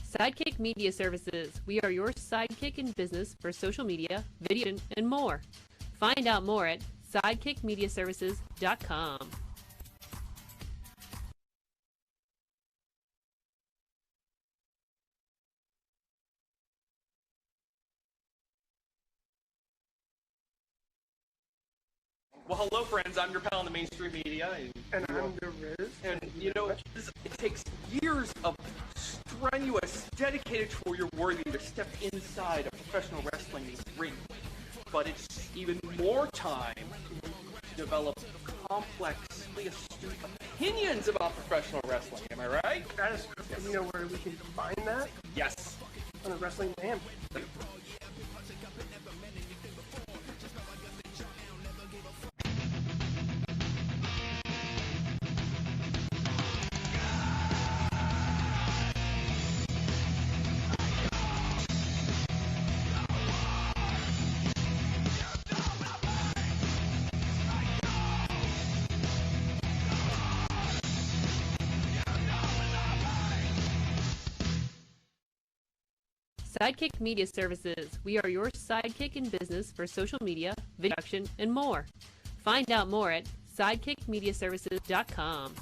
Sidekick Media Services. We are your sidekick in business for social media, video, and more. Find out more at sidekickmediaservices.com. Well, hello, friends. I'm your pal in the mainstream media. And I'm the Riz. And, you know, it takes years of strenuous, dedicated to where you're worthy to step inside a professional wrestling ring. But it's even more time to develop complex, astute opinions about professional wrestling. Am I right? That is correct. And you know where we can find that? Yes. On the Wrestling Man. Sidekick Media Services. We are your sidekick in business for social media, video production, and more. Find out more at sidekickmediaservices.com.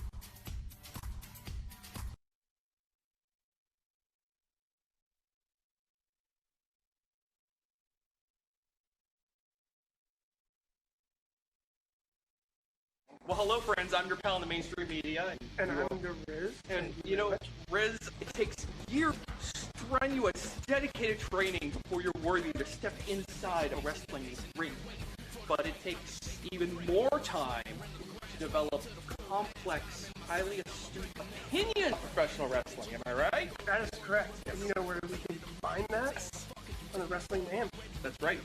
Well, hello, friends. I'm your pal in the mainstream media. And I'm the Riz. And, you know, Riz, it takes years of strenuous, dedicated training before you're worthy to step inside a wrestling ring. But it takes even more time to develop complex, highly astute opinions of professional wrestling. Am I right? That is correct. And you know where we can find that? Yes. On the Wrestling Man. That's right.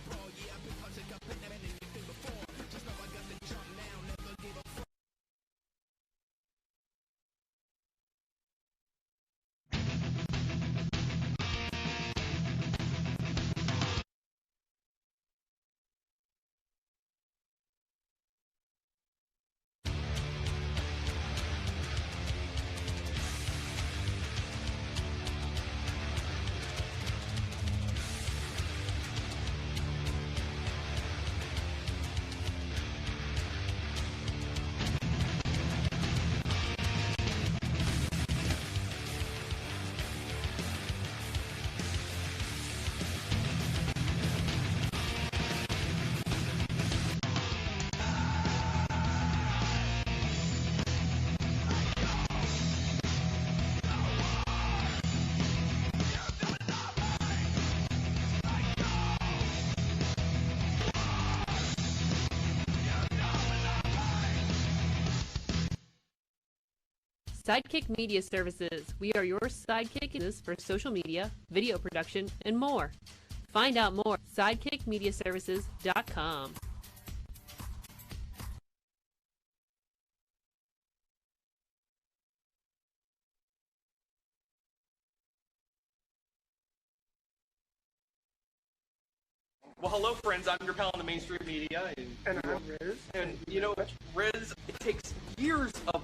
Sidekick Media Services. We are your sidekick in business for social media, video production, and more. Find out more at sidekickmediaservices.com. Well, hello, friends. I'm your pal in the mainstream media. And I'm Riz. And, you know, Riz, it takes years of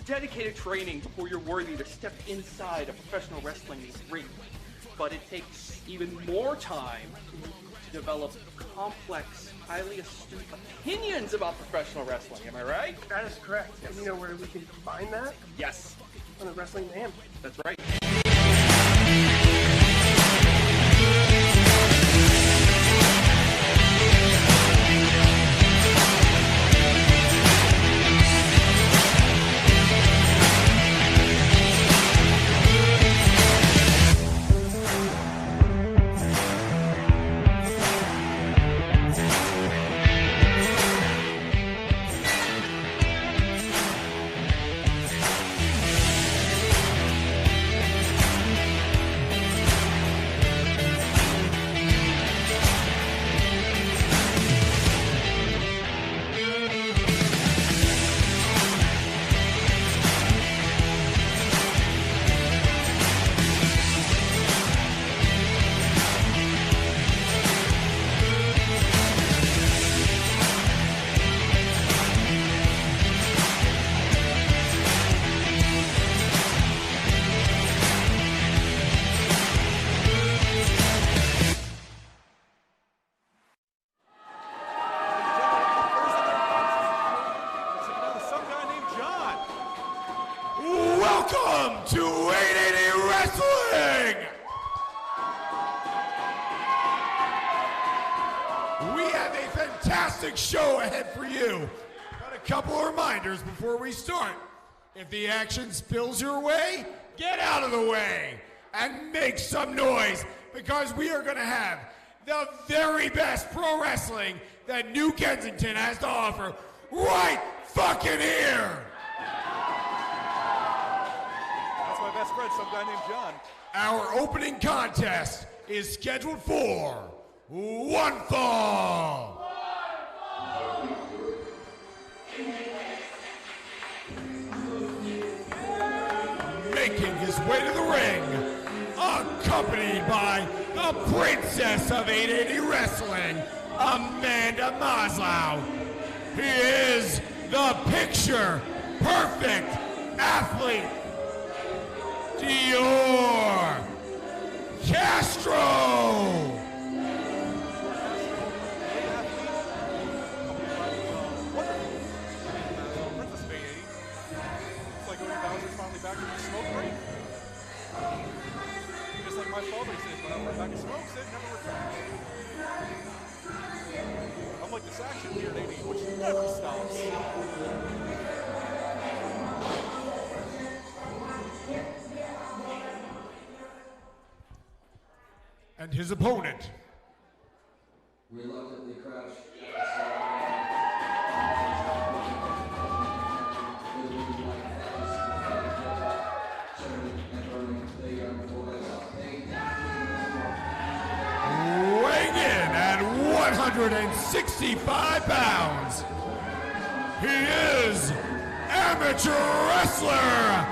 dedicated training before you're worthy to step inside a professional wrestling ring. But it takes even more time to develop complex, highly astute opinions about professional wrestling. Am I right? That is correct. And you know where we can find that? Yes. On the Wrestling Man. That's right. to 880 Wrestling! We have a fantastic show ahead for you. Got a couple of reminders before we start. If the action spills your way, get out of the way and make some noise, because we are going to have the very best pro wrestling that New Kensington has to offer right fucking here. That's my best friend, some guy named John. Our opening contest is scheduled for one fall. Making his way to the ring, accompanied by the princess of 880 Wrestling, Amanda Maslow. He is the picture-perfect athlete, Dior Castro. Back in the smoke break. Just like my father said, when I went back to smoke, said never returns. Unlike this action here at 80, which never stops. And his opponent. Reluctantly crouched. Weighing in at 165 pounds, he is amateur wrestler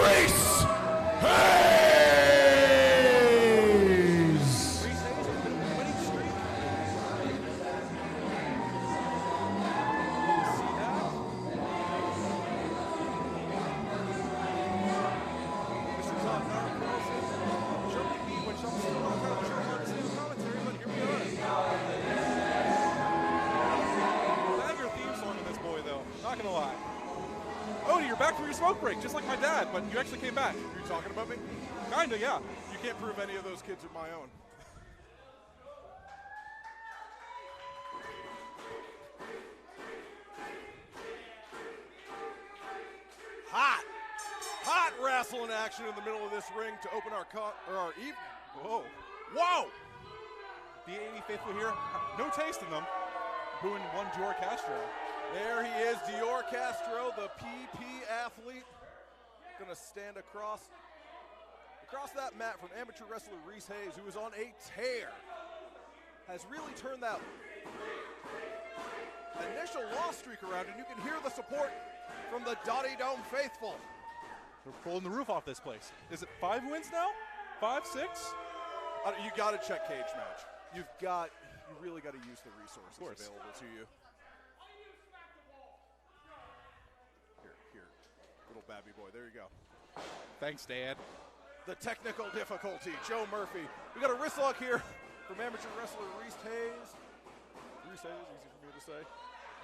Reese Hayes. Back from your smoke break, just like my dad, but you actually came back. Are you talking about me? Kinda, yeah. You can't prove any of those kids are my own. Hot wrestling action in the middle of this ring to open our evening. Whoa. The 80 faithful here, no taste in them. Booing one Dior Castro. There he is, Dior Castro, the PP athlete. Gonna stand across that mat from amateur wrestler Reese Hayes, who is on a tear. Has really turned that initial loss streak around, and you can hear the support from the Dottie Dome faithful. They're pulling the roof off this place. Is it 5 wins now? 5, 6? You gotta check Cage Match. You really gotta use the resources available to you. Little babby boy, there you go. Thanks, Dad. The technical difficulty, Joe Murphy. We got a wrist lock here from amateur wrestler Reese Hayes. Reese Hayes, easy for me to say.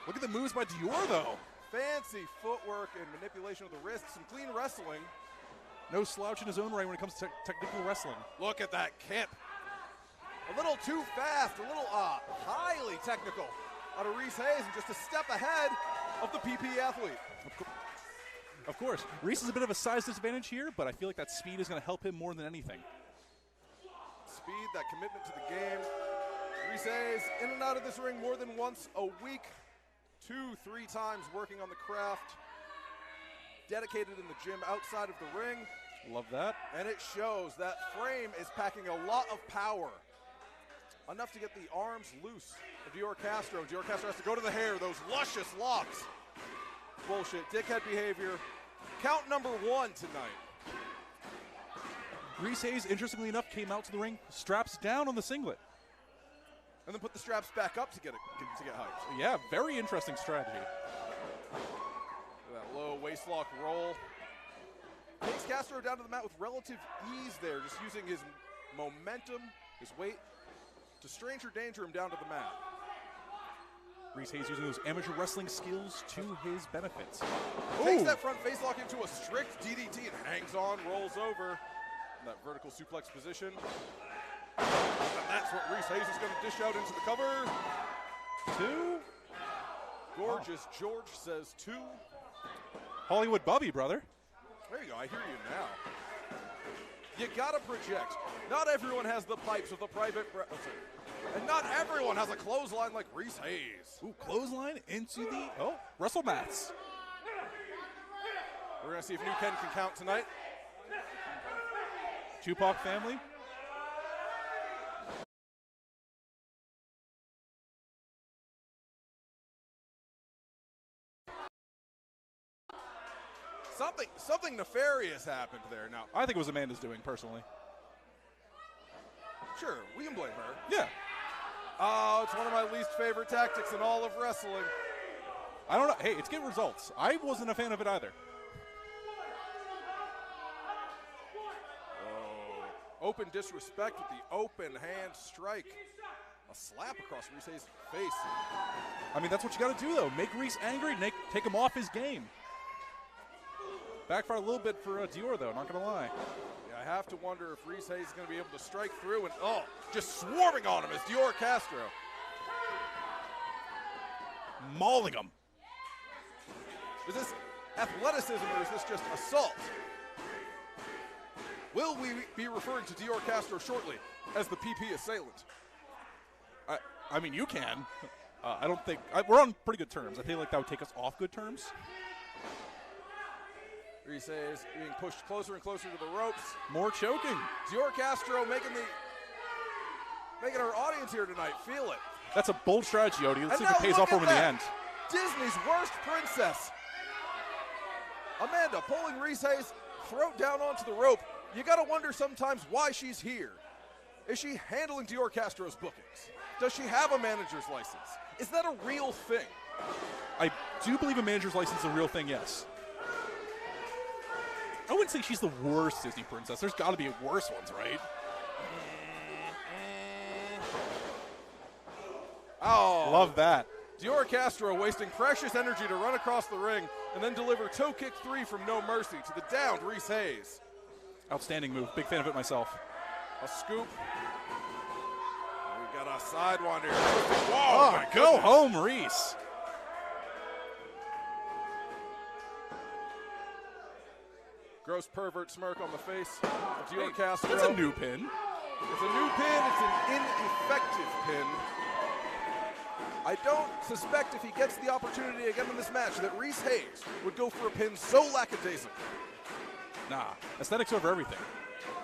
Look at the moves by Dior, though. Fancy footwork and manipulation of the wrists and clean wrestling. No slouch in his own right when it comes to technical wrestling. Look at that kip. A little too fast, a little highly technical out of Reese Hayes, and just a step ahead of the PP athlete. Of course, Reese is a bit of a size disadvantage here, but I feel like that speed is going to help him more than anything. Speed, that commitment to the game. Reese Hayes in and out of this ring more than once a week. 2-3 times working on the craft. Dedicated in the gym outside of the ring. Love that. And it shows that frame is packing a lot of power. Enough to get the arms loose of Dior Castro. Dior Castro has to go to the hair, those luscious locks. Bullshit, dickhead behavior. Count number 1 tonight. Reese Hayes, interestingly enough, came out to the ring, straps down on the singlet. And then put the straps back up to get hyped. Yeah, very interesting strategy. That low waist lock roll. Takes Castro down to the mat with relative ease there, just using his momentum, his weight, to stranger danger him down to the mat. Reese Hayes using those amateur wrestling skills to his benefits. Takes that front face lock into a strict DDT and hangs on, rolls over in that vertical suplex position. And that's what Reese Hayes is going to dish out into the cover. 2. Gorgeous George says 2. Hollywood Bubby, brother. There you go, I hear you now. You gotta project. Not everyone has the pipes of the private, and not everyone has a clothesline like Reese Hayes. Ooh, clothesline into the, wrestle mats. We're gonna see if New Ken can count tonight. Tupac family. Something nefarious happened there. Now, I think it was Amanda's doing, personally. sure, we can blame her. Yeah. Oh, it's one of my least favorite tactics in all of wrestling. I don't know. Hey, it's getting results. I wasn't a fan of it either. Oh, open disrespect with the open hand strike. A slap across Reese Hayes' face. I mean, that's what you got to do, though. Make Reese angry, take him off his game. Backfire a little bit for Dior, though, not going to lie. Yeah, I have to wonder if Reese Hayes is going to be able to strike through and, just swarming on him as Dior Castro. Mauling him. Is this athleticism or is this just assault? Will we be referring to Dior Castro shortly as the PP assailant? I mean, you can. I don't think we're on pretty good terms. I feel like that would take us off good terms. Reese Hayes being pushed closer and closer to the ropes. More choking. Dior Castro making our audience here tonight feel it. That's a bold strategy, Odie. Let's And see if it now pays look off for at him in the that. end. Disney's worst princess. Amanda pulling Reese Hayes' throat down onto the rope. You got to wonder sometimes why she's here. Is she handling Dior Castro's bookings? Does she have a manager's license? Is that a real thing? I do believe a manager's license is a real thing, yes. I wouldn't say she's the worst Disney princess. There's got to be worse ones, right? Oh. Love that. Dior Castro wasting precious energy to run across the ring and then deliver toe kick 3 from No Mercy to the downed Reese Hayes. Outstanding move. Big fan of it myself. A scoop. We got a sidewinder. Whoa, my go goodness. home, Reese. Gross pervert smirk on the face of Dior Castro. That's a new pin. It's a new pin. It's an ineffective pin. I don't suspect if he gets the opportunity again in this match that Reese Hayes would go for a pin so lackadaisical. Nah, aesthetics over everything.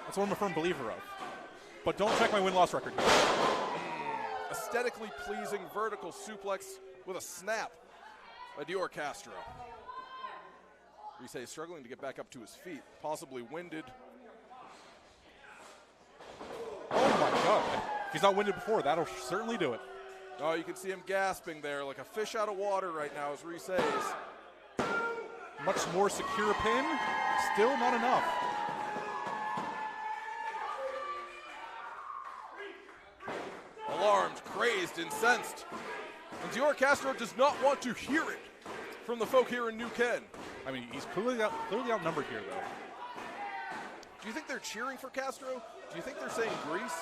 That's what I'm a firm believer of. But don't check my win-loss record. Aesthetically pleasing vertical suplex with a snap by Dior Castro. Reese Hayes struggling to get back up to his feet, possibly winded. Oh my God. If he's not winded before, that'll certainly do it. Oh, you can see him gasping there like a fish out of water right now as Reese Hayes. Much more secure pin, still not enough. Alarmed, crazed, incensed. And Dior Castro does not want to hear it from the folk here in New Ken. I mean, he's clearly outnumbered here, though. Do you think they're cheering for Castro? Do you think they're saying Grease?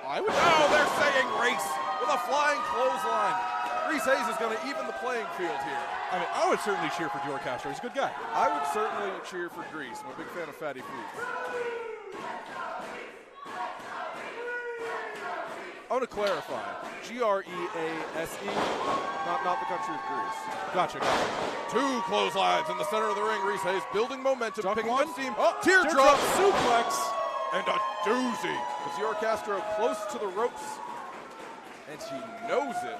I would. No, they're saying Reese with a flying clothesline. Reese Hayes is going to even the playing field here. I mean, I would certainly cheer for Dior Castro. He's a good guy. I would certainly cheer for Grease. I'm a big fan of Fatty Foods. I want to clarify. G-R-E-A-S-E, not the country of Greece. Gotcha. 2 clotheslines in the center of the ring. Reese Hayes building momentum, Duck picking one. up steam. Oh, Teardrop suplex. and a doozy. Dior Castro close to the ropes, and he knows it.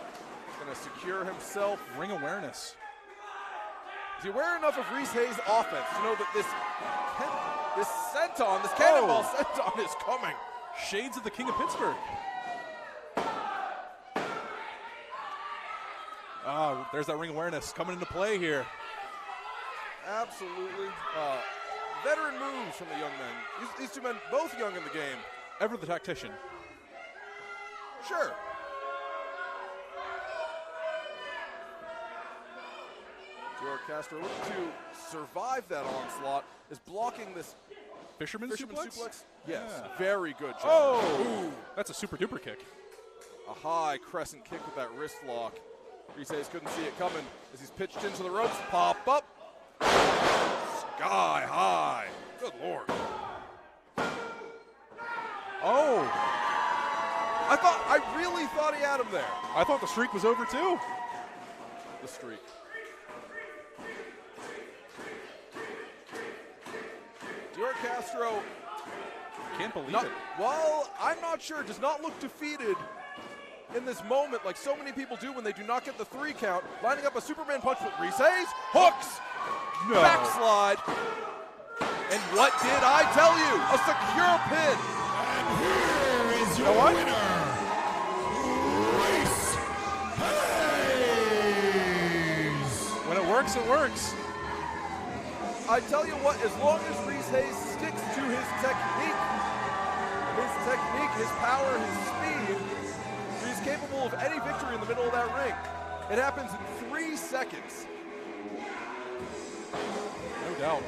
Going to secure himself. Ring awareness. Is he aware enough of Reese Hayes' offense to know that this senton, this cannonball senton is coming? Shades of the King of Pittsburgh. Oh, there's that ring awareness coming into play here. Absolutely. Veteran moves from the young men. These two men, both young in the game. Ever the tactician. Sure. Dior Castro looking to survive that onslaught, is blocking this Fisherman suplex? Yes, Yeah. very good job. Oh! Ooh. That's a super duper kick. A high crescent kick with that wrist lock. Reese couldn't see it coming as he's pitched into the ropes. Pop up. Sky high. Good Lord. Oh! I really thought he had him there. I thought the streak was over too. The streak. Dior Castro, Can't believe not, it. well, I'm not sure, does not look defeated in this moment like so many people do when they do not get the 3 count. Lining up a Superman punch with Reese, hooks, No. backslide. And what did I tell you? A secure pin. And here is your know what? winner, Reese Hayes. When it works, it works. I tell you what, as long as Reese Hayes sticks to his technique, his power, his speed, he's capable of any victory in the middle of that ring. It happens in 3 seconds. No doubt.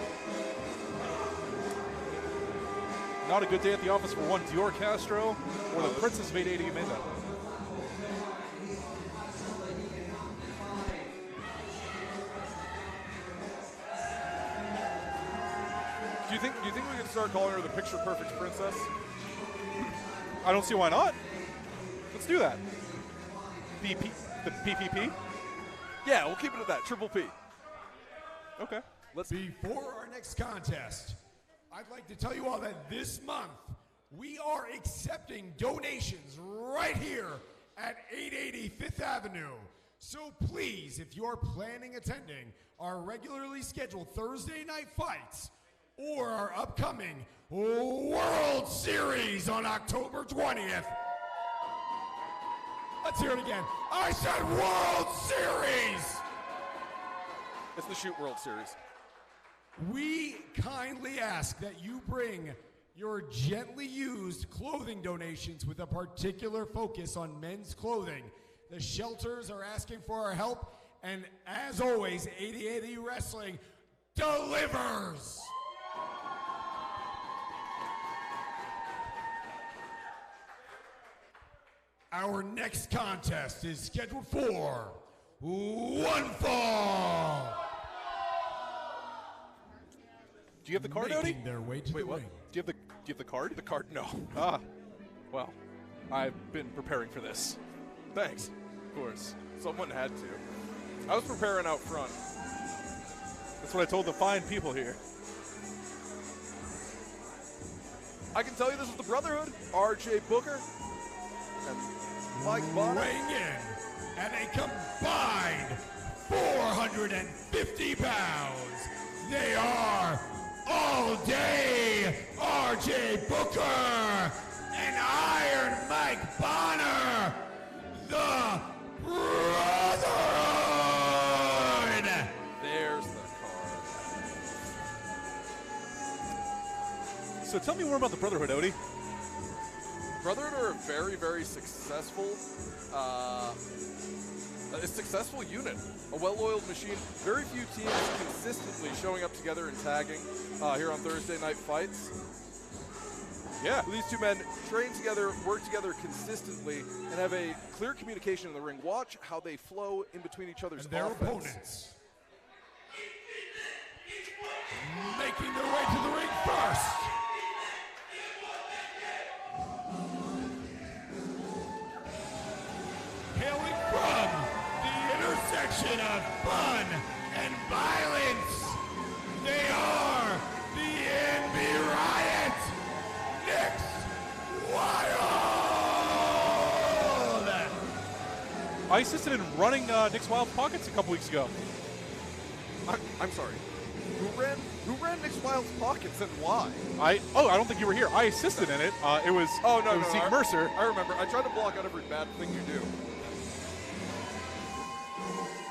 Not a good day at the office for one Dior Castro or the Princess of 880 Amanda. Do you think we can start calling her the picture perfect princess? I don't see why not. Let's do that. The PPP? Yeah, we'll keep it at that. Triple P. Okay. Before our next contest, I'd like to tell you all that this month we are accepting donations right here at 880 Fifth Avenue. So please, if you're planning attending our regularly scheduled Thursday night fights or our upcoming World Series on October 20th. Let's hear it again. I said World Series! It's the Shoot World Series. We kindly ask that you bring your gently used clothing donations with a particular focus on men's clothing. The shelters are asking for our help, and as always, 8080 Wrestling delivers! Our next contest is scheduled for one fall. Do you have the card, Making Odie? their way to Wait, the what? ring. Do you have the card? The card? No. Ah. Well, I've been preparing for this. Thanks. Of course. Someone had to. I was preparing out front. That's what I told the fine people here. I can tell you this is the Brotherhood. R.J. Booker and Mike Bonner. Weighing in at a combined 450 pounds, they are All Day RJ Booker and Iron Mike Bonner, the Brotherhood. There's the card. So tell me more about the Brotherhood, Odie. Brotherhood are a very, very successful unit, a well-oiled machine. Very few teams consistently showing up together and tagging here on Thursday night fights. Yeah. These two men train together, work together consistently, and have a clear communication in the ring. Watch how they flow in between each other's And their offense. opponents making their way to the ring first. Hailing from the intersection of fun and violence, they are the NB Riot, Nick Wilde. I assisted in running Nick's Wild Pockets a couple weeks ago. I'm sorry. Who ran Nick Wilde's pockets and why? I don't think you were here. I assisted in it. It was Zeke Mercer. I remember. I tried to block out every bad thing you do.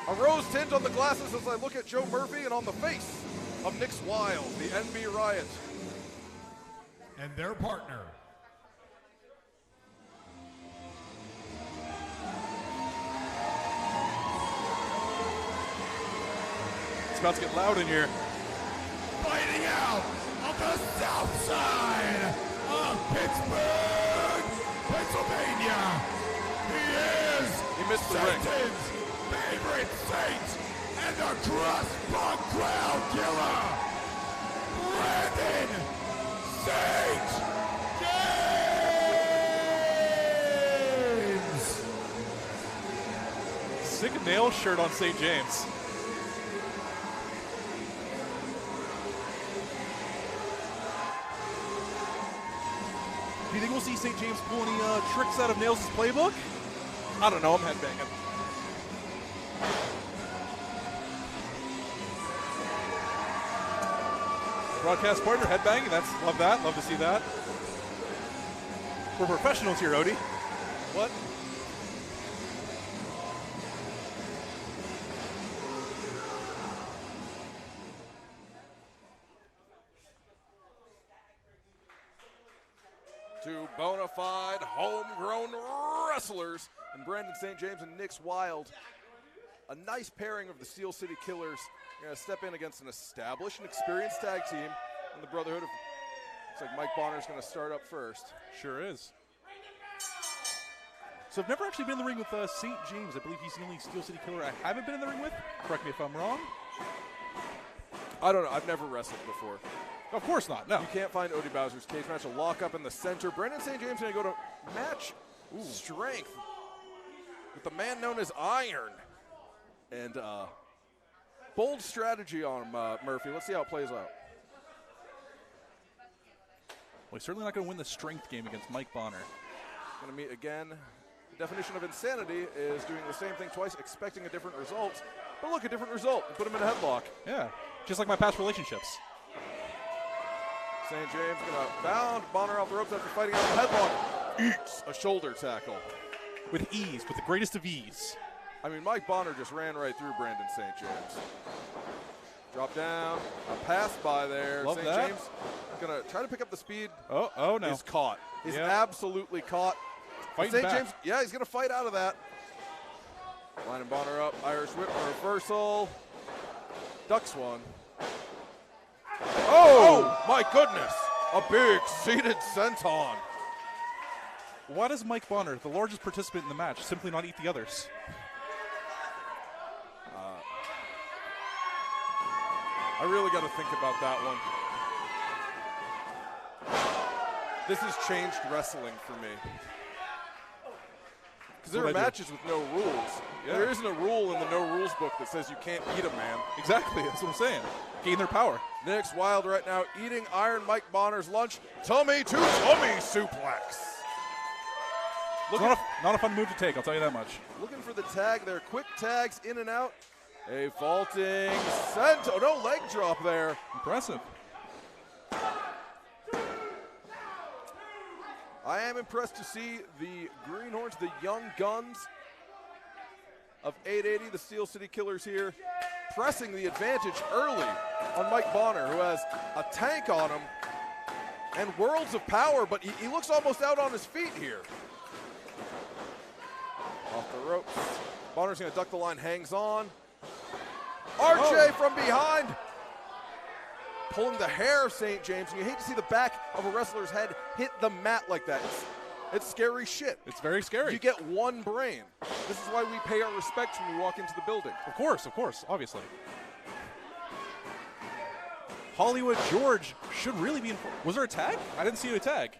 A rose tint on the glasses as I look at Joe Murphy and on the face of Nick Wilde, the NB Riot. And their partner. about to get loud in here. Fighting out of the south side of Pittsburgh, Pennsylvania. He missed the ring. Satan's favorite saint and the cross-bug crowd killer, Brandon St. James. Sick nail shirt on St. James. Do you think we'll see St. James pull any tricks out of Nails' playbook? I don't know. I'm headbanging. Broadcast partner headbanging. Love that. Love to see that. We're professionals here, Odie. What? Two bona fide homegrown wrestlers in Brandon St. James and Nick Wilde. A nice pairing of the Steel City Killers. Going to step in against an established and experienced tag team in the Brotherhood. Looks like Mike Bonner's going to start up first. Sure is. So I've never actually been in the ring with St. James. I believe he's the only Steel City Killer I haven't been in the ring with. Correct me if I'm wrong. I don't know. I've never wrestled before. Of course not, no. You can't find Odie Bowser's cage match. A lock up in the center. Brandon St. James going to go to match strength with the man known as Iron. And bold strategy on him, Murphy. Let's see how it plays out. Well, he's certainly not going to win the strength game against Mike Bonner. Going to meet again. The definition of insanity is doing the same thing twice, expecting a different result. But look, a different result. Put him in a headlock. Yeah, just like my past relationships. St. James going to bound Bonner off the ropes after fighting out the headlock. Eats a shoulder tackle. With ease, with the greatest of ease. I mean, Mike Bonner just ran right through Brandon St. James. Drop down, a pass by there. Love St. that. James going to try to pick up the speed. Oh no. He's caught. He's Yeah. absolutely caught. Fighting St. back. James, yeah, he's going to fight out of that. Lining Bonner up, Irish whip reversal. Ducks one. Oh, my goodness. A big seated senton. Why does Mike Bonner, the largest participant in the match, simply not eat the others? I really got to think about that one. This has changed wrestling for me. Because there are matches with no rules. Yeah. There isn't a rule in the no rules book that says you can't eat a man. Exactly, that's what I'm saying. Gain their power. Nick's Wilde right now eating Iron Mike Bonner's lunch. Tummy to tummy suplex. It's not a fun move to take, I'll tell you that much. Looking for the tag there. Quick tags in and out. A vaulting sento. No leg drop there. Impressive. I am impressed to see the Greenhorns, the young guns of 880, the Steel City Killers here, pressing the advantage early on Mike Bonner, who has a tank on him and worlds of power, but he looks almost out on his feet here. Off the ropes. Bonner's going to duck the line, hangs on. RJ from behind. Pulling the hair of St. James, and you hate to see the back of a wrestler's head hit the mat like that. It's scary shit. It's very scary. You get one brain. This is why we pay our respects when we walk into the building. Of course, obviously. Hollywood George should really be in. Was there a tag? I didn't see a tag.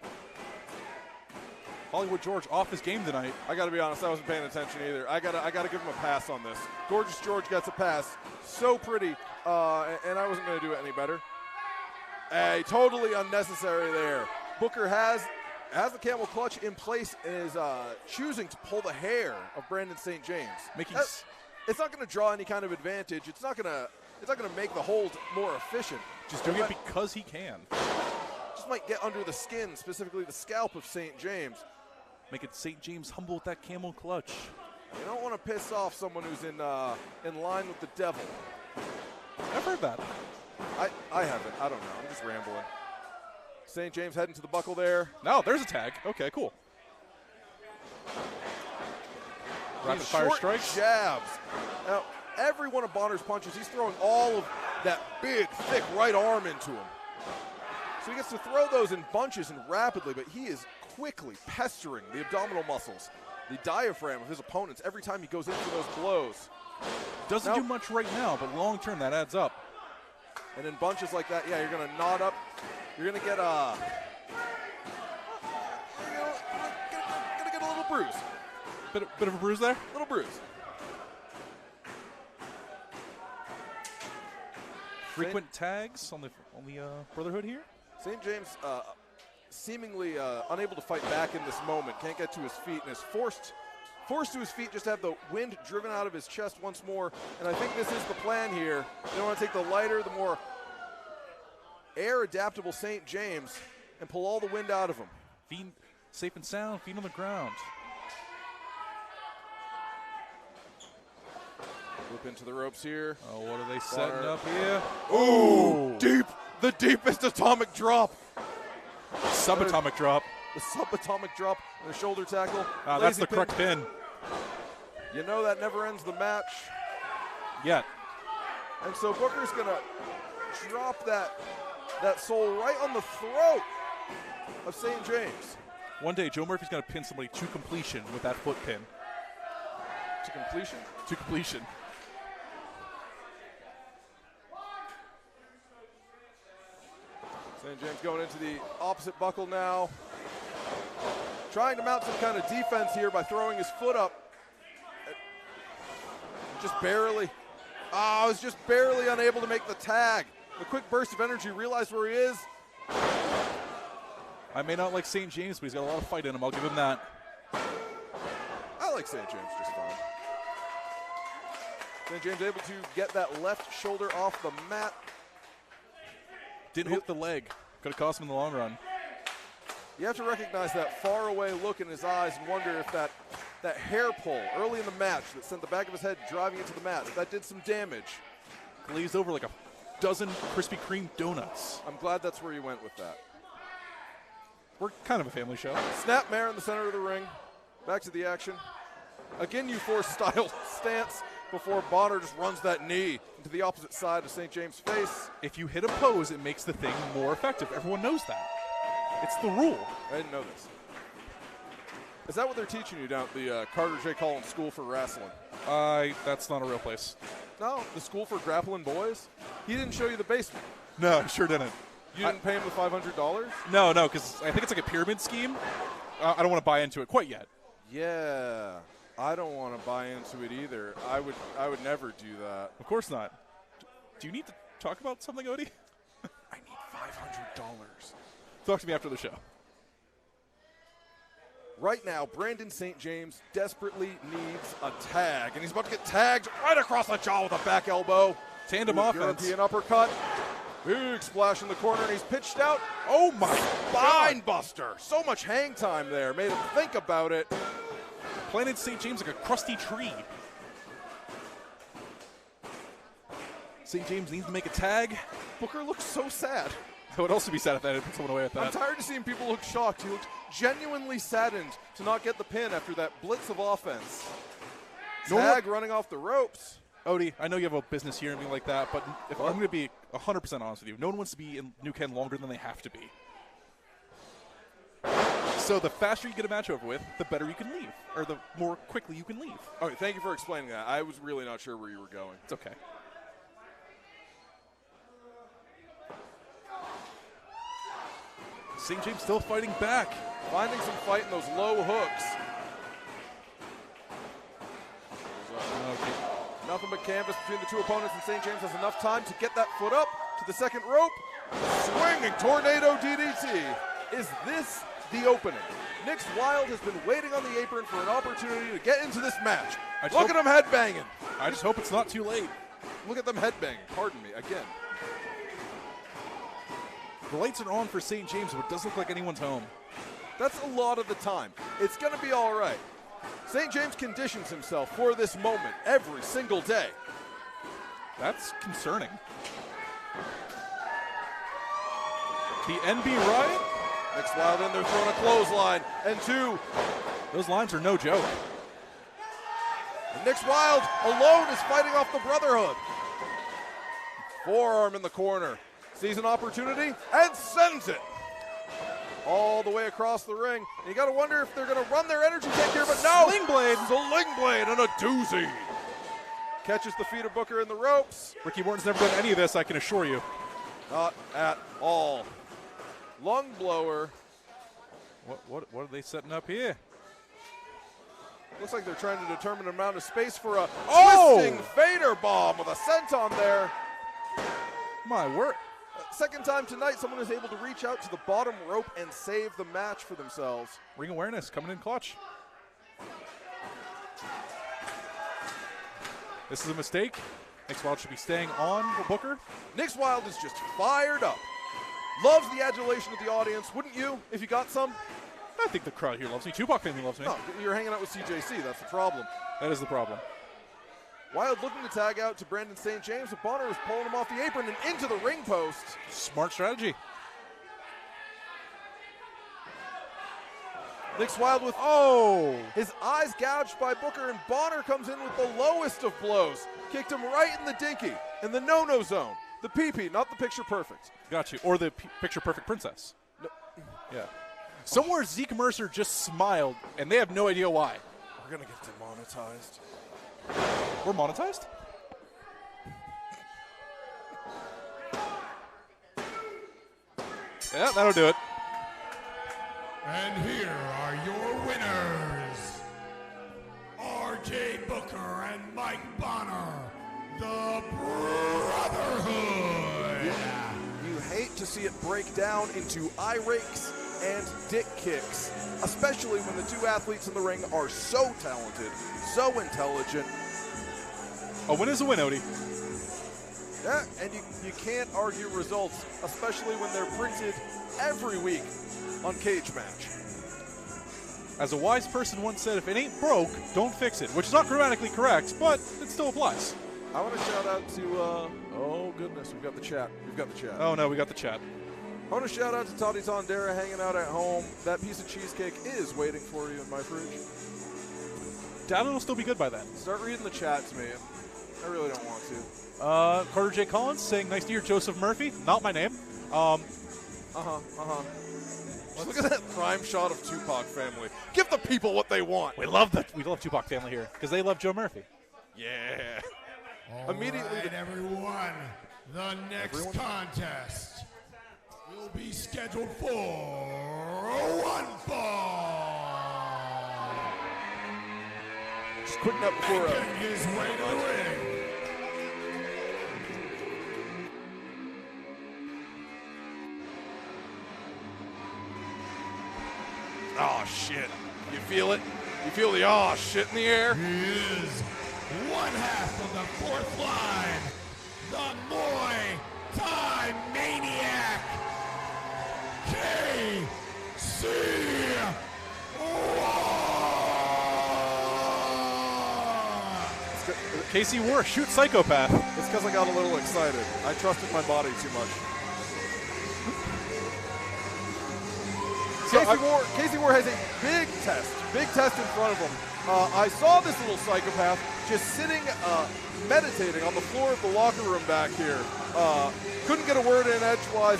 Hollywood George off his game tonight. I got to be honest, I wasn't paying attention either. I gotta give him a pass on this. Gorgeous George gets a pass. So pretty, and I wasn't going to do it any better. Totally unnecessary there. Booker has the camel clutch in place and is choosing to pull the hair of Brandon St. James. It's not going to draw any kind of advantage. It's not going to make the hold more efficient. Just doing it because he can. Just might get under the skin, specifically the scalp of St. James. Make it St. James humble with that camel clutch. You don't want to piss off someone who's in line with the devil. I've heard that. I haven't. I don't know. I'm just rambling. St. James heading to the buckle there. No, there's a tag. Okay, cool. Rapid fire strikes. Jabs. Now, every one of Bonner's punches, he's throwing all of that big, thick right arm into him. So he gets to throw those in bunches and rapidly, but he is quickly pestering the abdominal muscles, the diaphragm of his opponents every time he goes in for those blows. Doesn't do much right now, but long term that adds up. And in bunches like that, yeah, you're going to knot up. You're going to get a little bruise. Bit of a bruise there? Little bruise. Frequent tags on the Brotherhood here. St. James seemingly unable to fight back in this moment. Can't get to his feet and is forced to his feet just to have the wind driven out of his chest once more. And I think this is the plan here. They want to take the lighter, the more air-adaptable St. James and pull all the wind out of him. Feet safe and sound, feet on the ground. Whip into the ropes here. Oh, what are they setting up here? Ooh, deep. The deepest atomic drop. Subatomic drop. The subatomic drop and a shoulder tackle. That's the correct pin. You know that never ends the match. Yet. And so Booker's going to drop that soul right on the throat of St. James. One day, Joe Murphy's going to pin somebody to completion with that foot pin. To completion? To completion. St. James going into the opposite buckle now. Trying to mount some kind of defense here by throwing his foot up. Just barely. Oh, he's just barely unable to make the tag. A quick burst of energy, realized where he is. I may not like St. James, but he's got a lot of fight in him. I'll give him that. I like St. James just fine. St. James able to get that left shoulder off the mat. Didn't hook the leg. Could have cost him in the long run. You have to recognize that faraway look in his eyes and wonder if that hair pull early in the match that sent the back of his head driving into the mat, if that did some damage. Glazed over like a dozen Krispy Kreme donuts. I'm glad that's where you went with that. We're kind of a family show. Snapmare in the center of the ring. Back to the action. Again, U4 style stance before Bonner just runs that knee into the opposite side of St. James' face. If you hit a pose, it makes the thing more effective. Everyone knows that. It's the rule. I didn't know this. Is that what they're teaching you down at the Carter J. Collins School for Wrestling? That's not a real place. No, the School for Grappling Boys? He didn't show you the basement. No, I sure didn't. You didn't pay him the $500? No, because I think it's like a pyramid scheme. I don't want to buy into it quite yet. Yeah, I don't want to buy into it either. I would never do that. Of course not. Do you need to talk about something, Odie? I need $500. Talk to me after the show. Right now, Brandon St. James desperately needs a tag, and he's about to get tagged right across the jaw with a back elbow. Tandem offense. European uppercut. Big splash in the corner, and he's pitched out. Oh, my Spine buster. So much hang time there. Made him think about it. Planted St. James like a crusty tree. St. James needs to make a tag. Booker looks so sad. I would also be sad if I had put someone away with that. I'm tired of seeing people look shocked. He looked genuinely saddened to not get the pin after that blitz of offense. Tag running off the ropes. Odie, I know you have a business here and everything like that, but if I'm going to be 100% honest with you, no one wants to be in New Ken longer than they have to be. So the faster you get a match over with, the better you can leave, or the more quickly you can leave. All right, thank you for explaining that. I was really not sure where you were going. It's okay. St. James still fighting back. Finding some fight in those low hooks. Okay. Nothing but canvas between the two opponents, and St. James has enough time to get that foot up to the second rope. Swinging tornado DDT. Is this the opening? Nick's Wilde has been waiting on the apron for an opportunity to get into this match. Look at him headbanging. I just hope it's not too late. Look at them headbanging. Pardon me, again. The lights are on for St. James, but it doesn't look like anyone's home. That's a lot of the time. It's going to be all right. St. James conditions himself for this moment every single day. That's concerning. The NB Riot? Nick's Wilde in there throwing a clothesline, and two. Those lines are no joke. And Nick's Wilde alone is fighting off the Brotherhood. Forearm in the corner. Sees an opportunity and sends it all the way across the ring. And you got to wonder if they're going to run their energy tank here, but no. Sling blade. Sling blade and a doozy. Catches the feet of Booker in the ropes. Ricky Morton's never done any of this, I can assure you. Not at all. Lung blower. What are they setting up here? Looks like they're trying to determine the amount of space for a Oh! twisting Vader bomb with a senton there. My word. Second time tonight, someone is able to reach out to the bottom rope and save the match for themselves. Ring awareness coming in clutch. This is a mistake. Nick Wilde should be staying on for Booker. Nick Wilde is just fired up. Loves the adulation of the audience. Wouldn't you if you got some? I think the crowd here loves me. Tupac family loves me. No, you're hanging out with CJC. That's the problem. That is the problem. Wilde looking to tag out to Brandon St. James, but Bonner was pulling him off the apron and into the ring post. Smart strategy. Nick Wilde with his eyes gouged by Booker, and Bonner comes in with the lowest of blows. Kicked him right in the dinky, in the no-no zone. The PP, not the picture perfect. Got you. Or the picture perfect princess. No. Yeah. Somewhere Zeke Mercer just smiled, and they have no idea why. We're going to get demonetized. We're monetized? Yeah, that'll do it. And here are your winners, R.J. Booker and Mike Bonner, the Brotherhood. You hate to see it break down into eye rakes and dick kicks, especially when the two athletes in the ring are so talented, so intelligent. A win is a win, Odie. Yeah, and you can't argue results, especially when they're printed every week on Cage Match. As a wise person once said, if it ain't broke, don't fix it, which is not grammatically correct, but it still applies. I want to shout out to, oh goodness, we've got the chat. Oh no, we got the chat. I want to shout out to Toddy Tondera hanging out at home. That piece of cheesecake is waiting for you in my fridge. Doubt it'll still be good by then. Start reading the chats, man. I really don't want to. Carter J. Collins saying, nice to hear Joseph Murphy. Not my name. Look at that prime shot of Tupac family. Give the people what they want. We love Tupac family here because they love Joe Murphy. Yeah. All Immediately. right, everyone, the next contest will be scheduled for one fall. Just quick note before Making his way to the ring. Oh, shit. You feel it? You feel the oh, shit in the air? He is one half of the fourth line, the Muay Thai Maniac, KC Warr. KC Warr, shoot psychopath. It's because I got a little excited. I trusted my body too much. KC Warr has a big test in front of him. I saw this little psychopath just sitting, meditating on the floor of the locker room back here. Couldn't get a word in edgewise.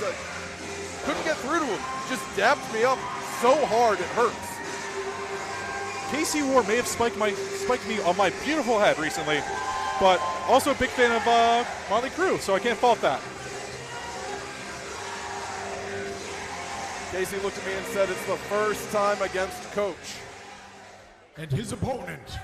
Couldn't get through to him. Just dapped me up so hard it hurts. KC Warr may have spiked me on my beautiful head recently, but also a big fan of Motley Crue, so I can't fault that. Casey looked at me and said it's the first time against Coach. And his opponent,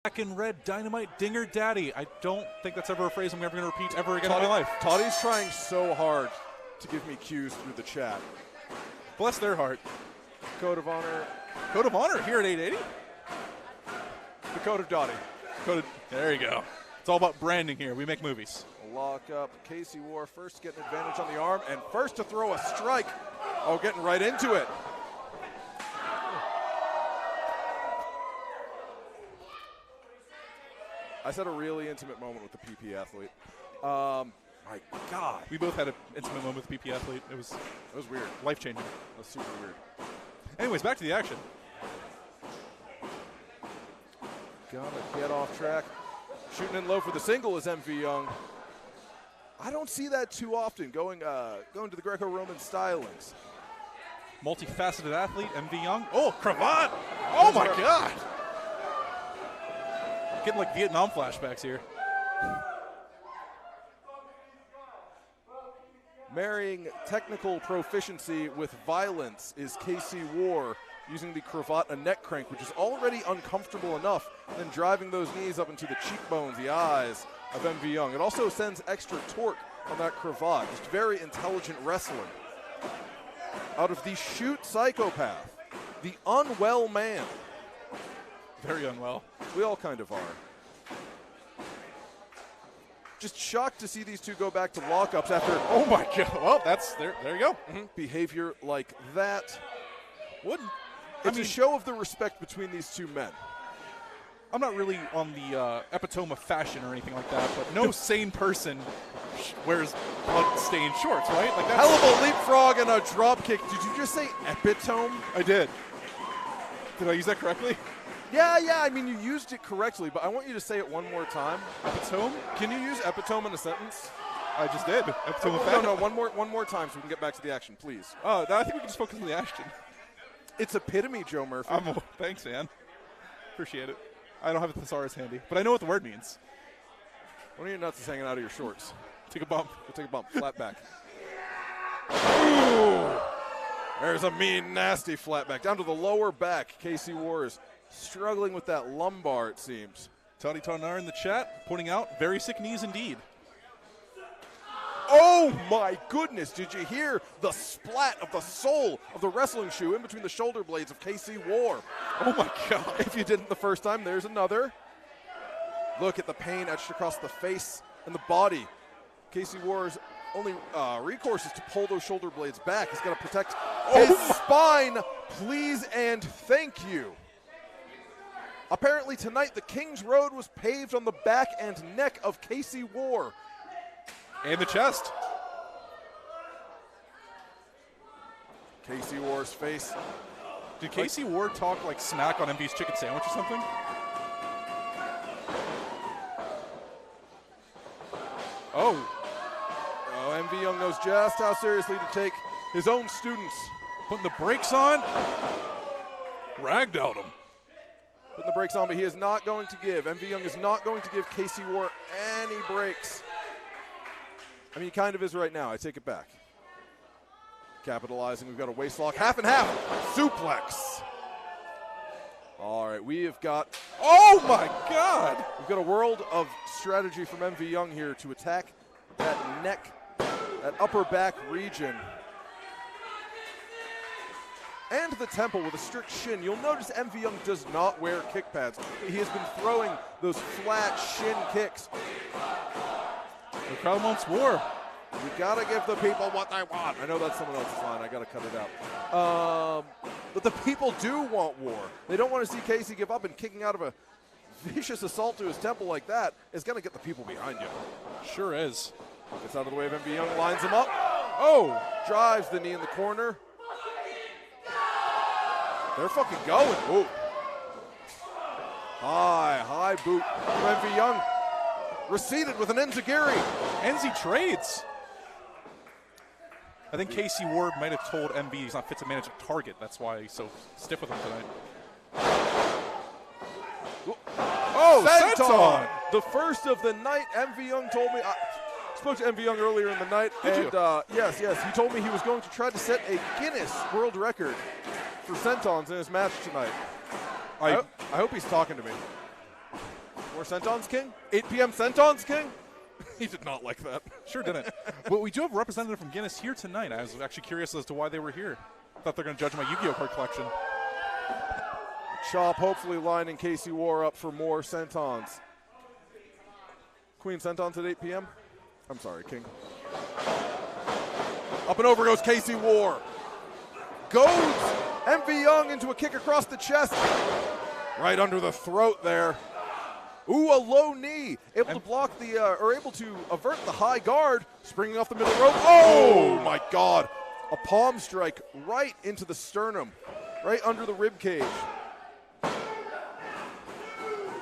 Black and red dynamite dinger daddy. I don't think that's ever a phrase I'm ever going to repeat ever again in my life. Toddy's trying so hard to give me cues through the chat. Bless their heart. Code of honor. Code of honor here at 880. The code of Dottie. There you go. It's all about branding here. We make movies. Lock up. KC Warr first to get an advantage on the arm and first to throw a strike. Oh, getting right into it. I said a really intimate moment with the PP athlete. My God. We both had an intimate moment with the PP athlete. It was weird. Life-changing. It was super weird. Anyways, back to the action. Gotta get off track. Shooting in low for the single is MV Young. I don't see that too often, going to the Greco-Roman stylings. Multifaceted athlete, MV Young. Oh, cravat! Oh my God! Getting like Vietnam flashbacks here. Marrying technical proficiency with violence is KC Warr, using the cravat and neck crank, which is already uncomfortable enough, then driving those knees up into the cheekbones, the eyes of MV Young. It also sends extra torque on that cravat. Just very intelligent wrestling. Out of the shoot psychopath, the unwell man. Very unwell. We all kind of are. Just shocked to see these two go back to lockups after. Oh my God! Well, that's there. There you go. Behavior like that. Wouldn't. It's a show of the respect between these two men. I'm not really on the epitome of fashion or anything like that, but no sane person wears blood-stained shorts, right? Like that's hell of a leapfrog and a drop kick. Did you just say epitome? I did. Did I use that correctly? Yeah. I mean, you used it correctly, but I want you to say it one more time. Epitome? Can you use epitome in a sentence? I just did. Epitome of No, fashion. one more time so we can get back to the action, please. I think we can just focus on the action. It's epitome, Joe Murphy. Thanks, man. Appreciate it. I don't have a thesaurus handy, but I know what the word means. One of your nuts is hanging out of your shorts. Take a bump. Go take a bump. Flat back. Ooh. There's a mean, nasty flat back. Down to the lower back. KC Warr is struggling with that lumbar, it seems. Toddy Tonar in the chat pointing out very sick knees indeed. Oh my goodness, did you hear the splat of the sole of the wrestling shoe in between the shoulder blades of KC Warr? Oh my God. If you didn't the first time, there's another. Look at the pain etched across the face and the body. KC Warr's only recourse is to pull those shoulder blades back. He's got to protect his spine, please and thank you. Apparently tonight, the King's Road was paved on the back and neck of KC Warr. And the chest. KC Warr's face. Did KC Warr talk like smack on MV's chicken sandwich or something? Oh, MV Young knows just how seriously to take his own students. Putting the brakes on. Ragdolled him. Putting the brakes on, but he is not going to give. MV Young is not going to give KC Warr any breaks. I mean, he kind of is right now. I take it back. Capitalizing. We've got a waist lock. Half and half. Suplex. All right, we have got. Oh, my God. We've got a world of strategy from MV Young here to attack that neck, that upper back region. And the temple with a strict shin. You'll notice MV Young does not wear kick pads. He has been throwing those flat shin kicks. The crowd wants war. We gotta give the people what they want. I know that's someone else's line. I gotta cut it out. But the people do want war. They don't want to see KC give up, and kicking out of a vicious assault to his temple like that is gonna get the people behind you. Sure is. Gets out of the way of MV Young, lines him up. Oh, drives the knee in the corner. They're fucking going. Ooh. High boot from MV Young. Receded with an enziguri. Enzi trades. I think KC Warr might have told MV he's not fit to manage a target. That's why he's so stiff with him tonight. Oh, senton! The first of the night. MV Young told me. I spoke to MV Young earlier in the night. Yes. He told me he was going to try to set a Guinness World Record for sentons in his match tonight. I hope he's talking to me. More Centons King? 8 p.m. Centons King? He did not like that. Sure didn't. But we do have a representative from Guinness here tonight. I was actually curious as to why they were here. Thought they're going to judge my Yu-Gi-Oh card collection. Chop hopefully lining KC Warr up for more Centons. Queen Centons at 8 p.m.? I'm sorry, King. Up and over goes KC Warr. Goads MV Young into a kick across the chest. Right under the throat there. Ooh, a low knee. Able to block the, or able to avert the high guard. Springing off the middle rope. Oh my God. A palm strike right into the sternum. Right under the rib cage.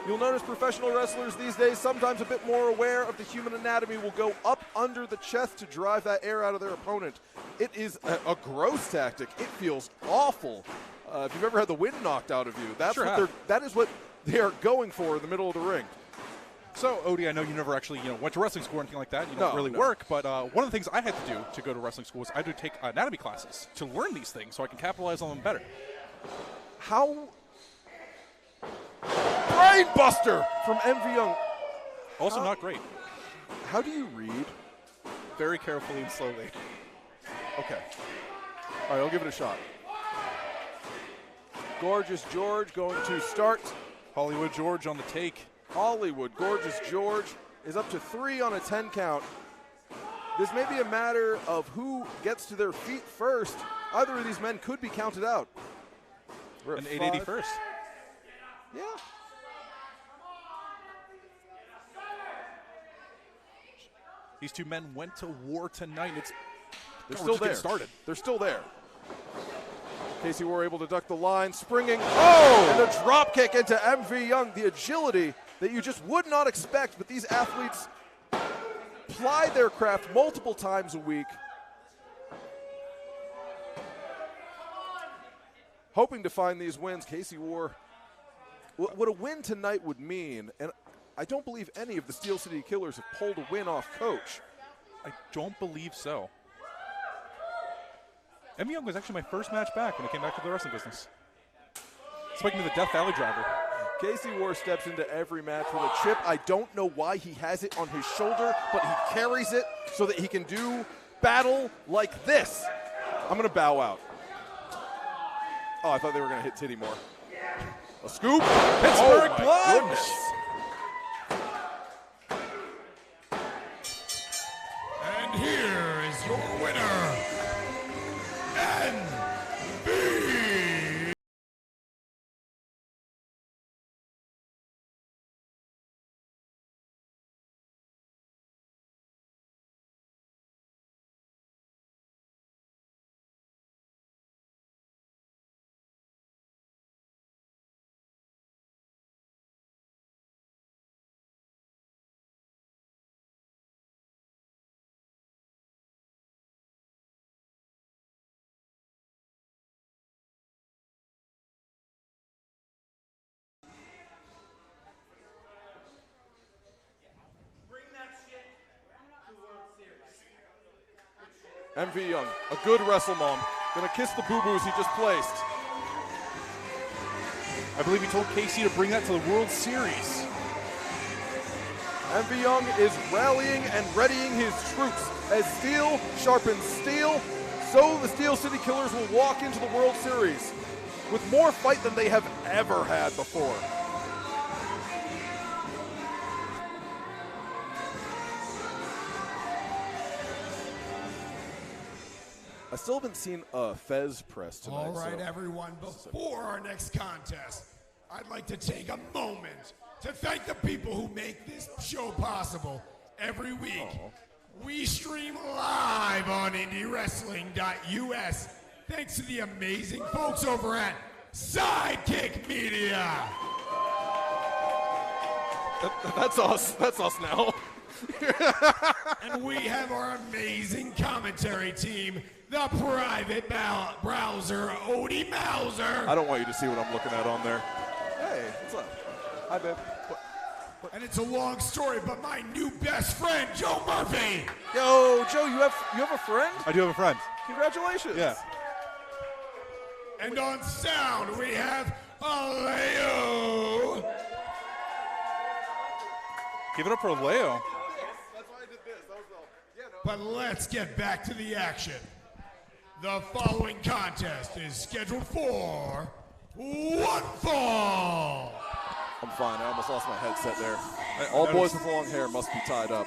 You'll notice professional wrestlers these days, sometimes a bit more aware of the human anatomy, will go up under the chest to drive that air out of their opponent. It is a gross tactic. It feels awful. If you've ever had the wind knocked out of you, that is what they are going for in the middle of the ring. So, Odie, I know you never actually went to wrestling school or anything like that. You don't really work, but one of the things I had to do to go to wrestling school was I had to take anatomy classes to learn these things so I can capitalize on them better. How... Brain buster from MV Young. Also not great. How do you read? Very carefully and slowly. Okay. All right, I'll give it a shot. Gorgeous George going to start. Hollywood George on the take. Hollywood Gorgeous George is up to 3 on a 10 count. This may be a matter of who gets to their feet first. Either of these men could be counted out. We're An at 881st. Yeah. These two men went to war tonight. They're still there. Started. They're still there. KC Warr able to duck the line, springing. Oh! And a drop kick into MV Young. The agility that you just would not expect, but these athletes ply their craft multiple times a week. Hoping to find these wins. KC Warr, what a win tonight would mean, and I don't believe any of the Steel City Killers have pulled a win off Coach. I don't believe so. MV Young was actually my first match back when I came back to the wrestling business. Speaking of the Death Valley driver. KC Warr steps into every match with a chip. I don't know why he has it on his shoulder, but he carries it so that he can do battle like this. I'm going to bow out. Oh, I thought they were going to hit Titty more. A scoop. Pittsburgh Blood. And here is your winner, MV. MV Young, a good wrestle mom. Gonna kiss the boo-boos he just placed. I believe he told KC to bring that to the World Series. MV Young is rallying and readying his troops. As steel sharpens steel, so the Steel City Killers will walk into the World Series with more fight than they have ever had before. I still haven't seen a Fez press tonight. All right, everyone, before our next contest, I'd like to take a moment to thank the people who make this show possible every week. We stream live on IndyWrestling.us thanks to the amazing folks over at Sidekick Media. That's us. That's us now. And we have our amazing commentary team, the private browser, Odie Mauser. I don't want you to see what I'm looking at on there. Hey, what's up? Hi, babe. And it's a long story, but my new best friend, Joe Murphy. Yo, Joe, you have a friend? I do have a friend. Congratulations. Yeah. And on sound, we have Aleo. Give it up for Leo. That's why I did this. That was all. Yeah, no. But let's get back to the action. The following contest is scheduled for one fall. I'm fine. I almost lost my headset there. All boys with long hair must be tied up.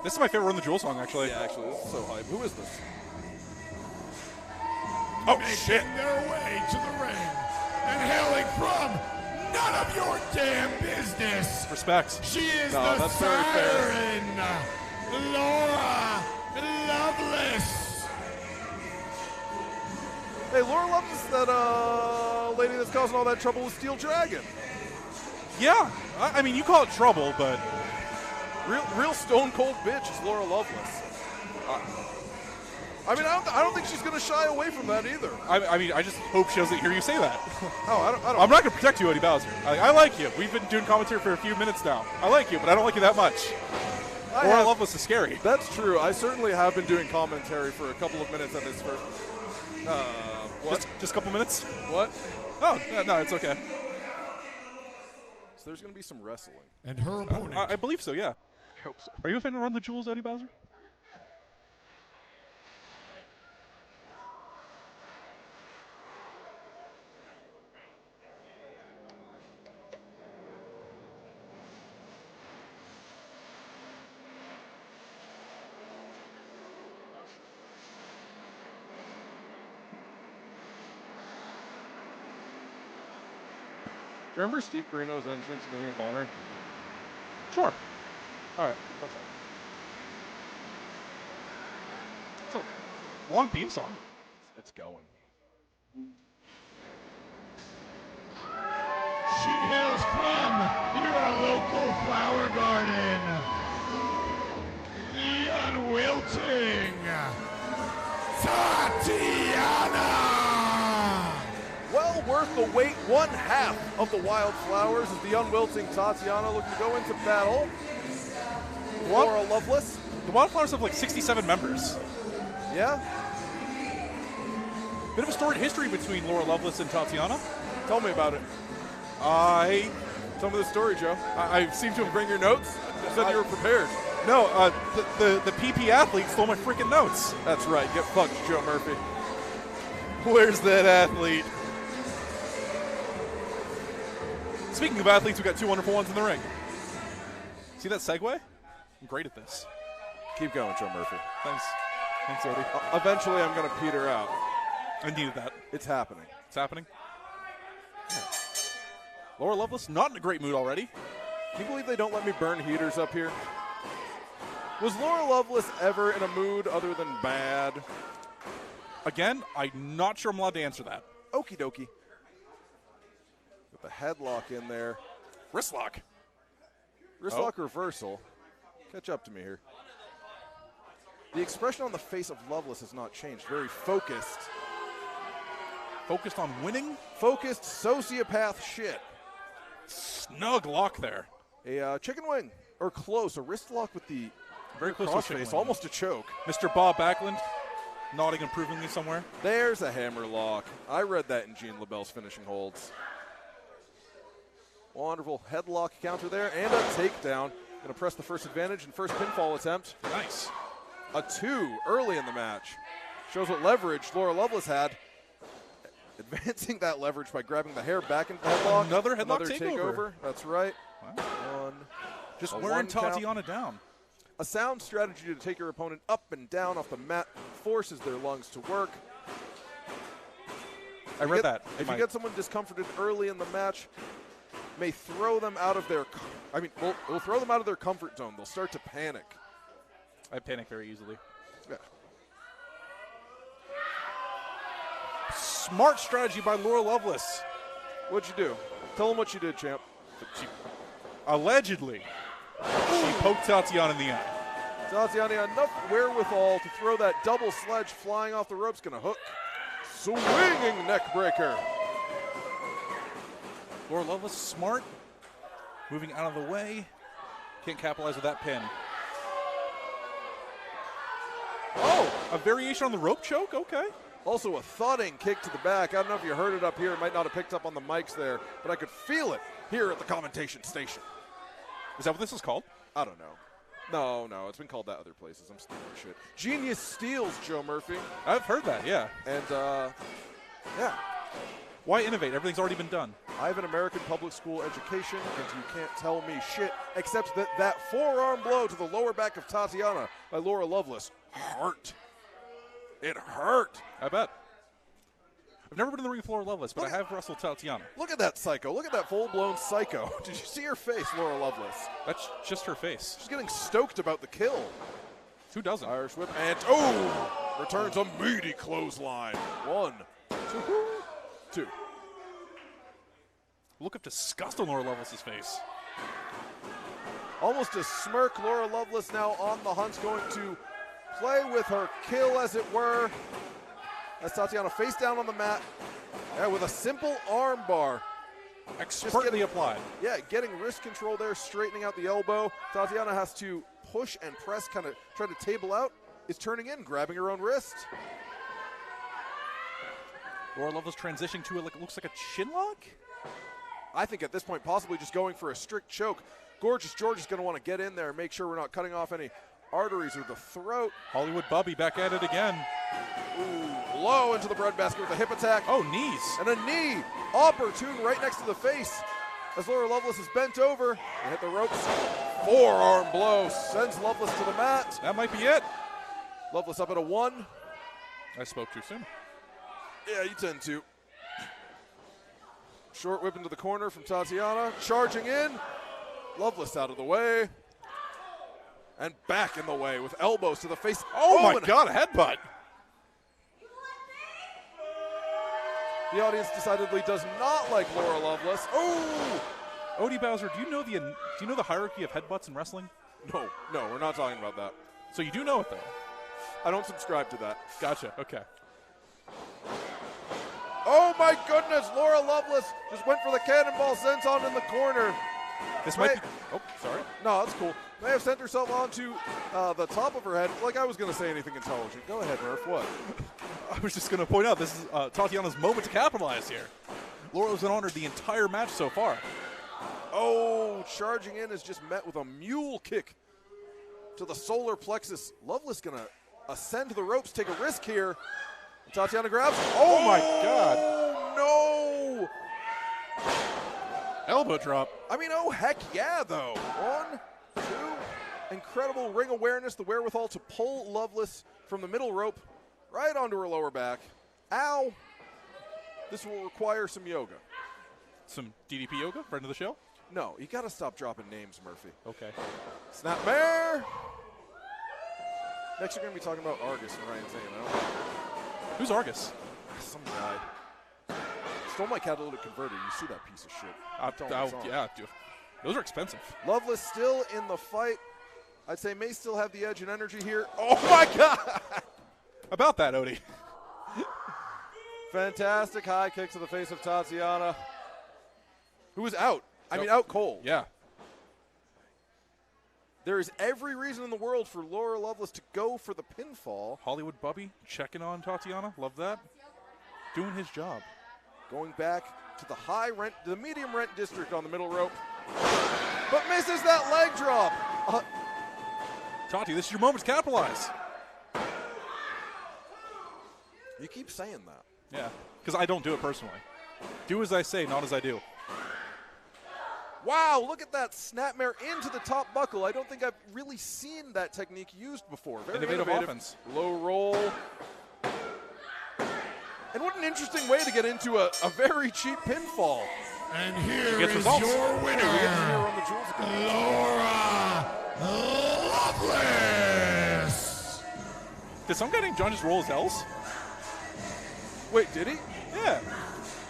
This is my favorite Run the Jewel song, actually. Yeah, actually, this is so hype. Who is this? Oh, Making shit. their way to the ring and hailing from none of your damn business. Respect. She is No, the that's very fair. siren, Laura Loveless. Hey, Laura Loveless, that lady that's causing all that trouble with Steel Dragon. Yeah. I mean, you call it trouble, but Real stone cold bitch is Laura Loveless. I mean, I don't think she's going to shy away from that either. I mean, I just hope she doesn't hear you say that. Oh, I don't. I'm not going to protect you, Eddie Bowser. I like you. We've been doing commentary for a few minutes now. I like you, but I don't like you that much. Laura Loveless is scary. That's true. I certainly have been doing commentary for a couple of minutes on this first. What? Just a couple minutes? What? Oh, no, it's okay. So there's going to be some wrestling. And her opponent. I believe so, yeah. Are you a fan of Run the Jewels, Eddie Bowser? Remember Steve Corino's entrance in the Ring of Honor? Sure. All right, that's fine. It's a long theme song. It's going. She hails from your local flower garden. The unwilting Tatiana. Well worth the wait. One half of the Wildflowers is the unwilting Tatiana looking to go into battle. Laura Loveless. The Wildflowers have like 67 members. Yeah? Bit of a storied history between Laura Loveless and Tatiana. Tell me about it. Tell me the story, Joe. I seem to bring your notes. You said you were prepared. No, the PP athlete stole my freaking notes. That's right. Get fucked, Joe Murphy. Where's that athlete? Speaking of athletes, we got two wonderful ones in the ring. See that segue? I'm great at this. Keep going, Joe Murphy. Thanks. Thanks, Odie. Eventually, I'm going to peter out. I needed that. It's happening. It's happening. Yeah. Laura Loveless, not in a great mood already. Can you believe they don't let me burn heaters up here? Was Laura Loveless ever in a mood other than bad? Again, I'm not sure I'm allowed to answer that. Okie dokie. With the headlock in there. Wrist lock. Wristlock reversal. Catch up to me here. The expression on the face of Loveless has not changed. Very focused. Focused on winning? Focused sociopath shit. Snug lock there. A chicken wing. Or close. A wrist lock with the very close to a face. Almost a choke. Mr. Bob Backlund nodding approvingly somewhere. There's a hammer lock. I read that in Gene LaBelle's finishing holds. Wonderful headlock counter there and a takedown. Going to press the first advantage and first pinfall attempt. Nice. A 2 early in the match. Shows what leverage Laura Loveless had. Advancing that leverage by grabbing the hair back into the headlock. Another headlock takeover. That's right. Wow. Just wearing Tatiana down. A sound strategy to take your opponent up and down off the mat forces their lungs to work. I read that. If you get someone discomforted early in the match, may throw them out of their, we'll throw them out of their comfort zone. They'll start to panic. I panic very easily. Yeah. Smart strategy by Laura Loveless. What'd you do? Tell them what you did, champ. Allegedly, she poked Tatiana in the eye. Tatiana, enough wherewithal to throw that double sledge flying off the ropes. Gonna hook. Swinging neck breaker. Laura Loveless, smart. Moving out of the way. Can't capitalize with that pin. Oh, a variation on the rope choke? Okay. Also a thudding kick to the back. I don't know if you heard it up here. It might not have picked up on the mics there, but I could feel it here at the commentation station. Is that what this is called? I don't know. No, it's been called that other places. I'm stealing shit. Genius steals, Joe Murphy. I've heard that, yeah. And, yeah. Why innovate? Everything's already been done. I have an American public school education, and you can't tell me shit, except that that forearm blow to the lower back of Tatiana by Laura Loveless hurt. It hurt. I bet. I've never been in the ring with Laura Loveless, but I have wrestled Tatiana. Look at that psycho. Look at that full-blown psycho. Did you see her face, Laura Lovelace? That's just her face. She's getting stoked about the kill. Who doesn't? Irish whip, and returns a meaty clothesline. 1, 2. Look of disgust on Laura Lovelace's face. Almost a smirk. Laura Lovelace now on the hunt, going to play with her kill, as it were. As Tatiana face down on the mat, with a simple arm bar. Expertly applied. Yeah, getting wrist control there, straightening out the elbow. Tatiana has to push and press, kind of try to table out. Is turning in, grabbing her own wrist. Laura Lovelace transitioning to it looks like a chin lock? I think at this point possibly just going for a strict choke. Gorgeous George is going to want to get in there and make sure we're not cutting off any arteries or the throat. Hollywood Bubby back at it again. Ooh, low into the breadbasket with a hip attack. Oh, knees. And a knee opportune right next to the face as Laura Lovelace is bent over and hit the ropes. Forearm blow sends Loveless to the mat. That might be it. Loveless up at a 1. I spoke too soon. Yeah, you tend to. Short whip into the corner from Tatiana. Charging in. Loveless out of the way. And back in the way with elbows to the face. Oh my God, a headbutt. The audience decidedly does not like Laura Loveless. Oh! Odie Bowser, do you know the hierarchy of headbutts in wrestling? No, we're not talking about that. So you do know it, though? I don't subscribe to that. Gotcha, okay. Oh my goodness, Laura Loveless just went for the cannonball senton in the corner. This might be, oh, sorry. No, that's cool. May have sent herself onto the top of her head. Like I was going to say anything intelligent. Go ahead, Murph, what? I was just going to point out, this is Tatiana's moment to capitalize here. Laura's been honored the entire match so far. Oh, charging in is just met with a mule kick to the solar plexus. Loveless going to ascend the ropes, take a risk here. Tatiana grabs. Oh my God. Oh, no. Elbow drop. I mean, oh, heck yeah, though. 1, 2. Incredible ring awareness, the wherewithal to pull Loveless from the middle rope right onto her lower back. Ow. This will require some yoga. Some DDP yoga, friend of the show? No, you got to stop dropping names, Murphy. Okay. Snapmare. Next, you're going to be talking about Argus and Ryan Zane. Who's Argus? Some guy. Stole my catalytic converter. You see that piece of shit. Yeah, dude. Those are expensive. Loveless still in the fight. I'd say may still have the edge and energy here. Oh, my God. About that, Odie. Fantastic high kick to the face of Tatiana, who was out. I mean, out cold. Yeah. There is every reason in the world for Laura Loveless to go for the pinfall. Hollywood Bubby checking on Tatiana. Love that. Doing his job. Going back to the medium rent district on the middle rope. But misses that leg drop. Tati, this is your moment to capitalize. You keep saying that. Yeah, because I don't do it personally. Do as I say, not as I do. Wow, look at that snapmare into the top buckle. I don't think I've really seen that technique used before. Very innovative offense. Low roll. And what an interesting way to get into a very cheap pinfall. And here is results. your winner, Laura Loveless. Did some guy named John just roll his L's? Wait, did he? Yeah.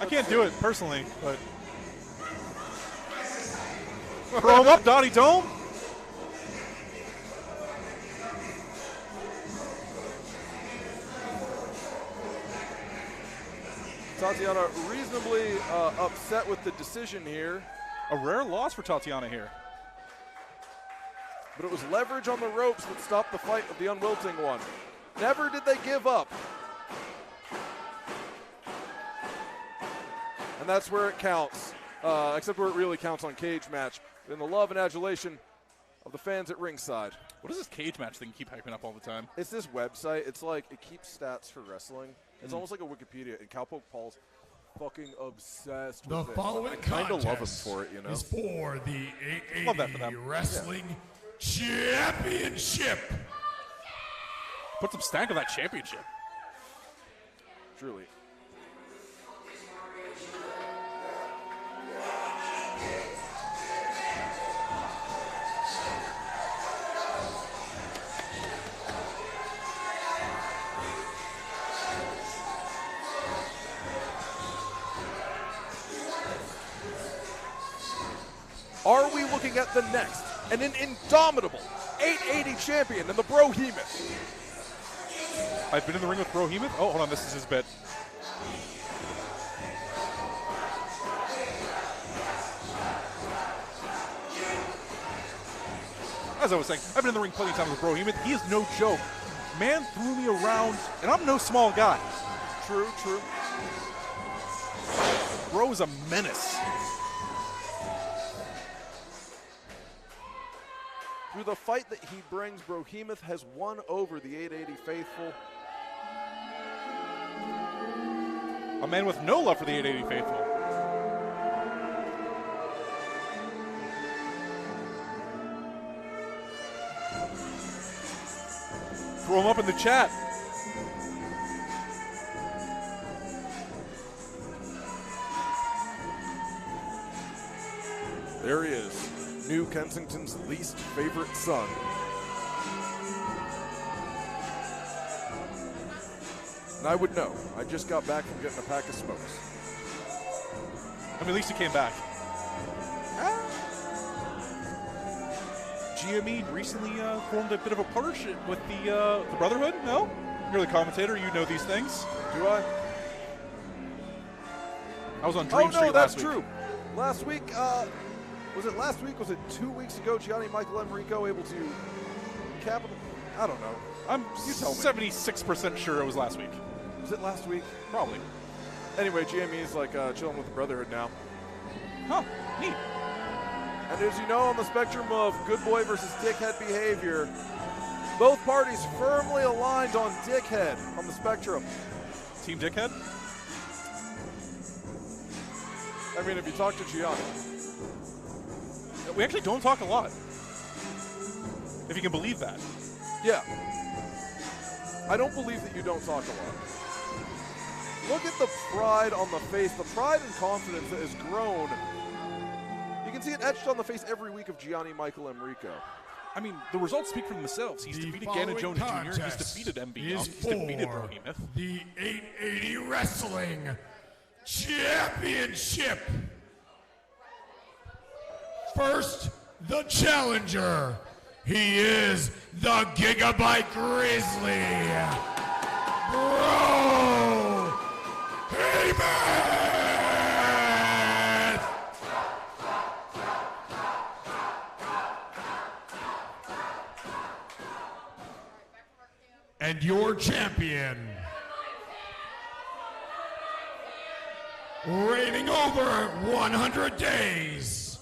I can't do it personally, but. Throw him up, Donnie Dome. Tatiana reasonably upset with the decision here. A rare loss for Tatiana here. But it was leverage on the ropes that stopped the fight of the unwilting one. Never did they give up. And that's where it counts, except where it really counts on cage match. in the love and adulation of the fans at ringside. What is this cage match thing you keep hyping up all the time? It's this website. It's like it keeps stats for wrestling. It's almost like a Wikipedia, and Cowpoke Paul's fucking obsessed with The it. following I kind of love him contest for it, you know? is for the Love that for 880 them. Wrestling Championship. Put some stank on that championship. Truly. Are we looking at the next and an indomitable 880 champion in the Brohemoth? I've been in the ring with Brohemoth. Oh, hold on, this is his bit. As I was saying, I've been in the ring plenty of times with Brohemoth. He is no joke. Man threw me around, and I'm no small guy. True, true. Bro is a menace. Through the fight that he brings, Brohemoth has won over the 880 faithful. A man with no love for the 880 faithful. Throw him up in the chat. There he is, New Kensington's least favorite son. And I would know. I just got back from getting a pack of smokes. I mean, at least he came back. Gianni recently formed a bit of a partnership with the Brotherhood. No? You're the commentator. You know these things. Do I? I was on Dream Street that's last week. true. Last week, was it last week? Was it 2 weeks ago? Gianni Michael Emricko able to capital? I don't know. You tell me. 76% sure it was last week. Was it last week? Probably. Anyway, GME is like chilling with the Brotherhood now. Huh, neat. And as you know, on the spectrum of good boy versus dickhead behavior, both parties firmly aligned on dickhead on the spectrum. Team dickhead? I mean, if you talk to Gianni. We actually don't talk a lot. If you can believe that. Yeah. I don't believe that you don't talk a lot. Look at the pride on the face, the pride and confidence that has grown. You can see it etched on the face every week of Gianni Michael Emricko. I mean, the results speak for themselves. He's defeated Gannon Jones Jr., he's defeated MB Young, he's defeated Brohemoth. The 880 Wrestling Championship. First, the challenger. He is the Gigabyte Grizzly, Brohemoth. And your champion, reigning over 100 days.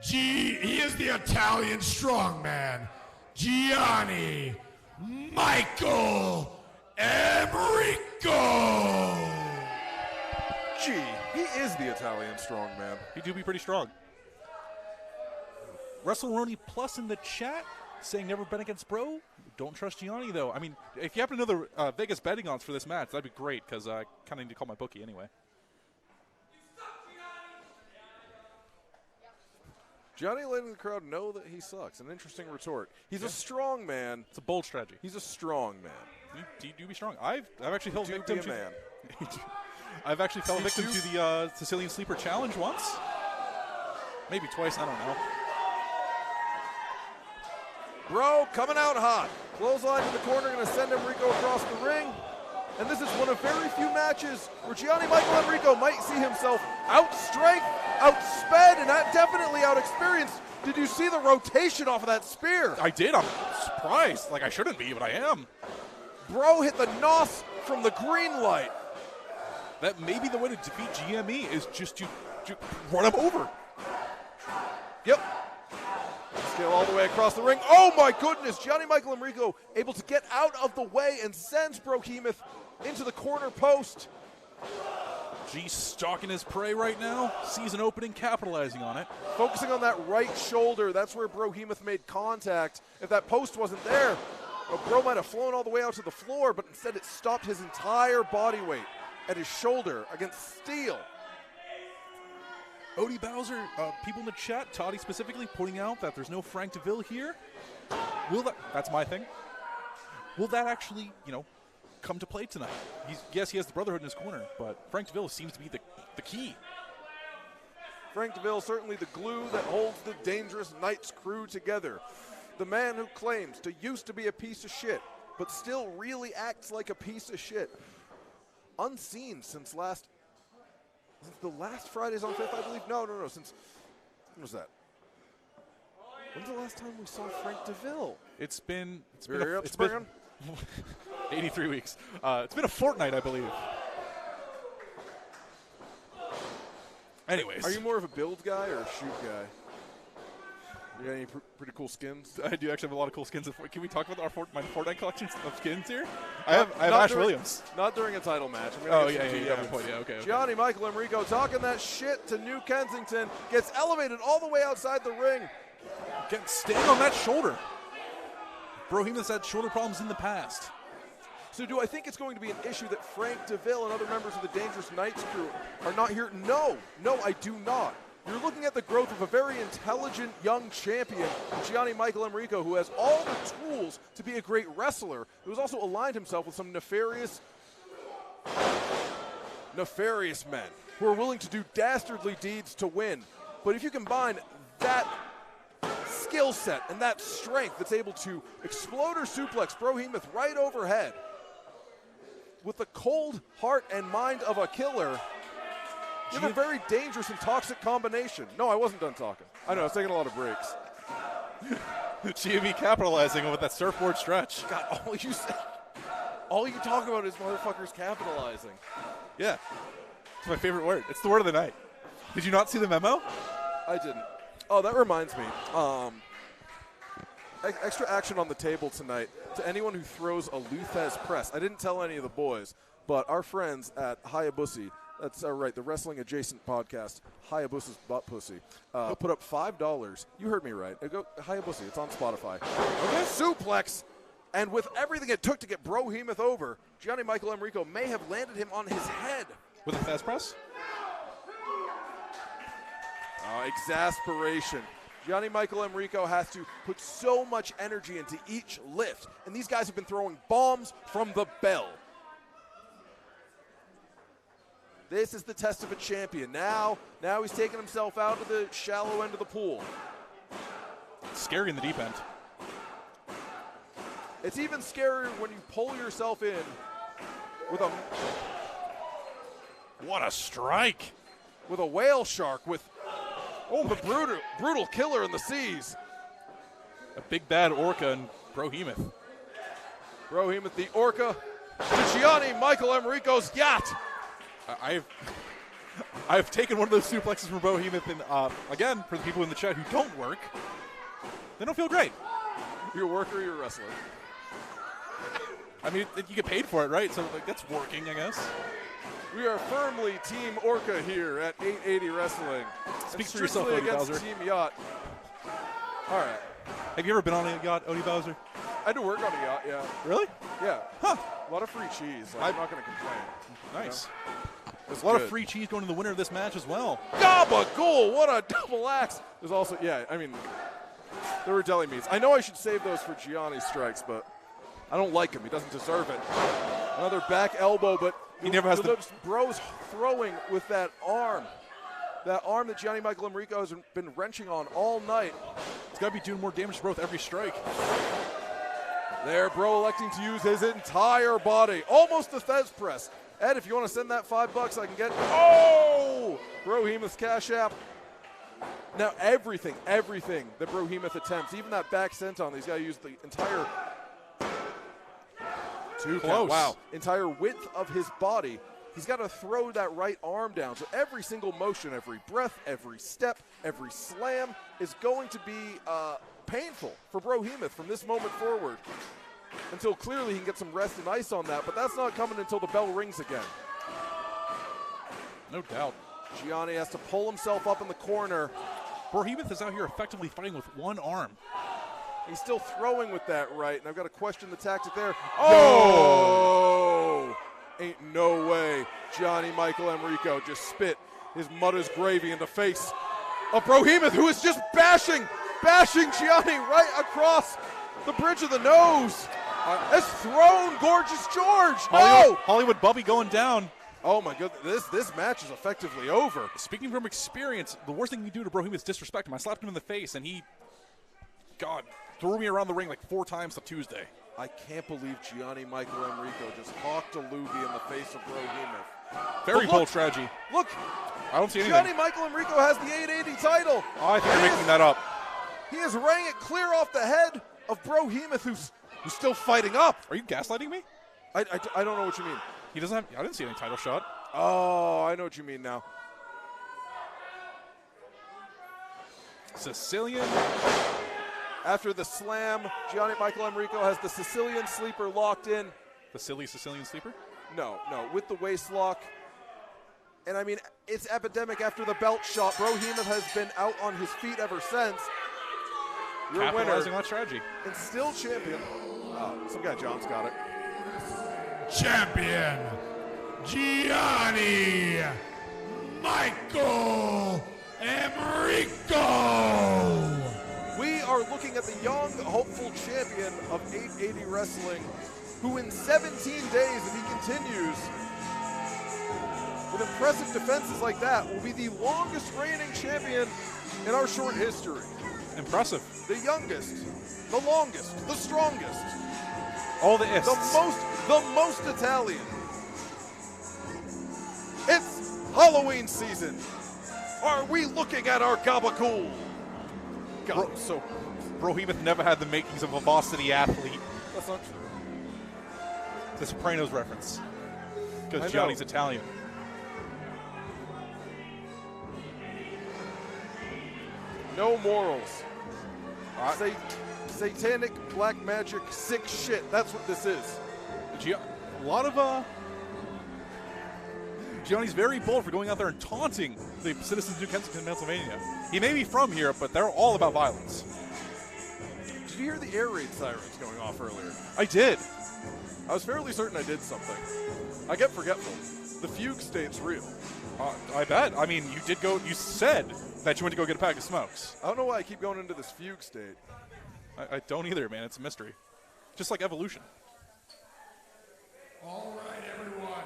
He is the Italian strongman, Gianni Michael Emricko. Gee, he is the Italian strongman. He do be pretty strong. WrestleRoni Plus in the chat saying never bet against Bro. Don't trust Gianni, though. I mean, if you happen to know the Vegas betting odds for this match, that'd be great, because I kind of need to call my bookie anyway. Gianni letting the crowd know that he sucks. An interesting retort. He's a strong man. It's a bold strategy. He's a strong man. You do be strong. I've actually fell victim to man. I've actually fell victim to the Sicilian Sleeper Challenge once. Maybe twice, I don't know. Bro, coming out hot. Clothesline in the corner, going to send Emricko across the ring. And this is one of very few matches where Gianni Michael Emricko might see himself outstrength, outsped, and definitely outexperienced. Did you see the rotation off of that spear? I did. I'm surprised. Like, I shouldn't be, but I am. Bro hit the nos from the green light. That may be the way to defeat GME is just to run him over. Yep. Scale all the way across the ring. Oh my goodness! Gianni Michael Emricko able to get out of the way and sends Brohemoth into the corner post. G stalking his prey right now. Sees an opening, capitalizing on it. Focusing on that right shoulder. That's where Brohemoth made contact. If that post wasn't there, Bro might have flown all the way out to the floor, but instead it stopped his entire body weight at his shoulder against steel. Odie Bowser, people in the chat, Toddy specifically, pointing out that there's no Frank DeVille here. That's my thing. Will that actually, come to play tonight? Yes, he has the Brotherhood in his corner, but Frank DeVille seems to be the key. Frank DeVille, certainly the glue that holds the Dangerous Knights crew together. The man who claims to used to be a piece of shit, but still really acts like a piece of shit. Unseen since the last Fridays on 5th, I believe. No. Since, when was that? When's the last time we saw Frank DeVille? It's been 83 weeks. It's been a fortnight, I believe. Anyways. Are you more of a build guy or a shoot guy? You got any pretty cool skins? I do actually have a lot of cool skins. Can we talk about my Fortnite collection of skins here? I have Ash Williams. Not during a title match. Okay. Gianni Michael Emricko talking that shit to New Kensington. Gets elevated all the way outside the ring. Stand on that shoulder. Brohemoth's had shoulder problems in the past. So do I think it's going to be an issue that Frank DeVille and other members of the Dangerous Knights crew are not here? No, I do not. You're looking at the growth of a very intelligent young champion, Gianni Michael Emricko, who has all the tools to be a great wrestler, who has also aligned himself with some nefarious men who are willing to do dastardly deeds to win. But if you combine that skill set and that strength that's able to explode or suplex Brohemoth right overhead with the cold heart and mind of a killer, you have a very dangerous and toxic combination. No, I wasn't done talking. I know, I was taking a lot of breaks. GME capitalizing with that surfboard stretch. God, all you talk about is motherfuckers capitalizing. Yeah, it's my favorite word. It's the word of the night. Did you not see the memo? I didn't. Oh, that reminds me. Extra action on the table tonight to anyone who throws a Luthez press. I didn't tell any of the boys, but our friends at Hayabusa, that's right, the wrestling adjacent podcast, Hayabusa's Butt Pussy, put up $5. You heard me right. Go Hayabusa. It's on Spotify. Okay. Suplex, and with everything it took to get Brohemoth over, Gianni Michael Emricko may have landed him on his head. With a fast press? Exasperation. Gianni Michael Emricko has to put so much energy into each lift, and these guys have been throwing bombs from the bell. This is the test of a champion. Now he's taking himself out of the shallow end of the pool. It's scary in the deep end. It's even scarier when you pull yourself in with a... What a strike. With a whale shark, with the brutal killer in the seas. A big bad orca and Brohemoth. Brohemoth, the orca, to Gianni Michael Emricko's yacht. I've taken one of those suplexes from Brohemoth, and again, for the people in the chat who don't work, they don't feel great. You're a worker, you're a wrestler. I mean, you get paid for it, right? So that's working, I guess. We are firmly Team Orca here at 880 Wrestling. Speak for yourself, Odie against Bowser. Team Yacht. All right. Have you ever been on a yacht, Odie Bowser? I do work on a yacht, yeah. Really? Yeah. Huh. A lot of free cheese. I'm not going to complain. Nice. There's a lot of free cheese going to the winner of this match as well. Gabagool! What a double axe. There's also, there were deli meats. I know I should save those for Gianni's strikes, but I don't like him. He doesn't deserve it. Another back elbow, but he never has the... Bro's throwing with that arm. That arm that Gianni Michael Emricko has been wrenching on all night. He's got to be doing more damage to Broth every strike. There, Bro electing to use his entire body. Almost the Thez press. Ed, if you want to send that $5, I can get... Oh! Brohemoth's cash app. Now, everything that Brohemoth attempts, even that back senton, he's got to use the entire... Too close. Wow. Entire width of his body he's got to throw that right arm down. So every single motion, every breath, every step, every slam is going to be painful for Brohemoth from this moment forward until clearly he can get some rest and ice on that, but that's not coming until the bell rings again. No doubt. Gianni has to pull himself up in the corner. Brohemoth is out here effectively fighting with one arm. He's still throwing with that right, and I've got to question the tactic there. Oh! Ain't no way. Gianni Michael Emricko just spit his mother's gravy in the face of Brohemoth, who is just bashing Gianni right across the bridge of the nose. Has thrown Gorgeous George. No! Hollywood Bubby going down. Oh my goodness, this match is effectively over. Speaking from experience, the worst thing you can do to Brohemoth is disrespect him. I slapped him in the face, and he, God, threw me around the ring like 4 times till Tuesday. I can't believe Gianni Michael Emricko just hawked a loogie in the face of Brohemoth. Very bold strategy. Look, I don't see anything. Gianni Michael Emricko has the 880 title. I think they're making that up. He is rang it clear off the head of Brohemoth, who's still fighting up. Are you gaslighting me? I don't know what you mean. He doesn't have. I didn't see any title shot. Oh, I know what you mean now. Sicilian. After the slam, Gianni Michael Emricko has the Sicilian sleeper locked in. The silly Sicilian sleeper? No, with the waist lock. And I mean, it's epidemic after the belt shot. Brohemoth has been out on his feet ever since. Your winner. Capitalizing on strategy. And still champion. Some guy John's got it. Champion, Gianni Michael Emricko. We are looking at the young, hopeful champion of 880 Wrestling, who in 17 days, if he continues with impressive defenses like that, will be the longest reigning champion in our short history. Impressive. The youngest, the longest, the strongest. All the ists. The most Italian. It's Halloween season. Are we looking at our gabagool? God, so Brohemoth never had the makings of a varsity athlete. That's not true. The Sopranos reference. Because Gianni's Italian. No morals. Satanic black magic sick shit. That's what this is. A lot of Gianni's very bold for going out there and taunting the citizens of New Kensington, Pennsylvania. He may be from here, but they're all about violence. Did you hear the air raid sirens going off earlier? I did. I was fairly certain I did something. I get forgetful. The fugue state's real. I bet. I mean, you said that you went to go get a pack of smokes. I don't know why I keep going into this fugue state. I don't either, man. It's a mystery. Just like evolution. All right, everyone.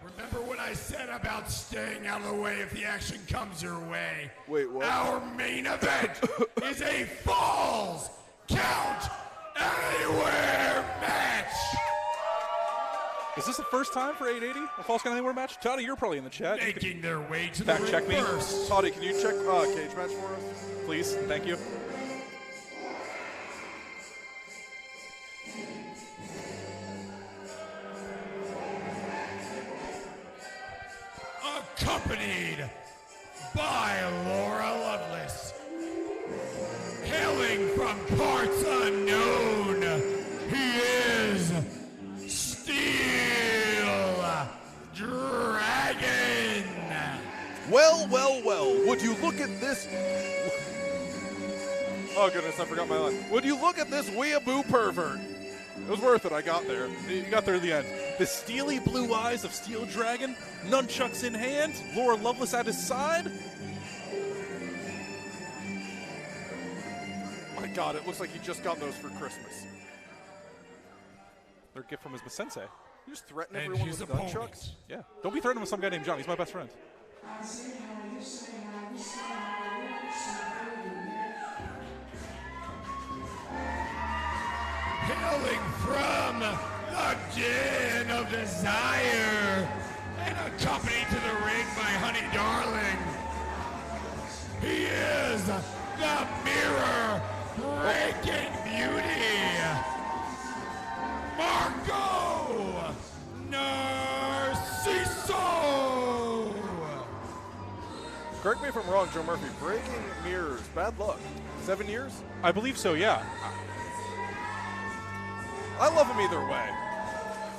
Remember what I said about staying out of the way if the action comes your way. Wait, what? Our main event is a Falls Count Anywhere match. Is this the first time for 880? A Falls Count Anywhere match? Toddy, you're probably in the chat. Making their way to fact the check me. first. Toddy, can you check cage match for us? Please, thank you. Accompanied by Laura Loveless. Hailing from parts unknown, he is Steel Dragon. Well, would you look at this? Oh goodness, I forgot my line. Would you look at this weeaboo pervert? It was worth it, I got there. You got there at the end. The steely blue eyes of Steel Dragon, nunchucks in hand, Laura Loveless at his side. My God, it looks like he just got those for Christmas. Their gift from his sensei. You just threaten And everyone his Oh, with nunchucks? Yeah. Don't be threatening with some guy named John. He's my best friend. Hailing from the Den of Desire and accompanied to the ring by Honey Darling, he is the Mirror Breaking Beauty, Marco Narciso. Correct me if I'm wrong, Joe Murphy. Breaking mirrors, bad luck. 7 years? I believe so, yeah. I love him either way.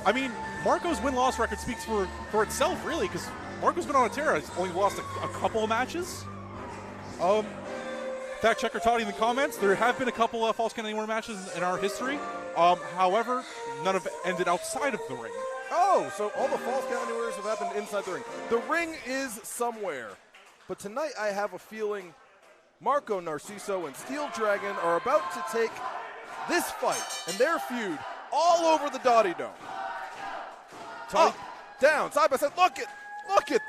I mean, Marco's win-loss record speaks for itself, really, because Marco's been on a tear. He's only lost a couple of matches. Fact checker Toddy in the comments. There have been a couple of Falls Count Anywhere matches in our history. However, none have ended outside of the ring. Oh, so all the Falls Count Anywheres have happened inside the ring. The ring is somewhere. But tonight I have a feeling Marco, Narciso, and Steel Dragon are about to take this fight and their feud all over the Dottie Dome. Up, down, side by side. Look at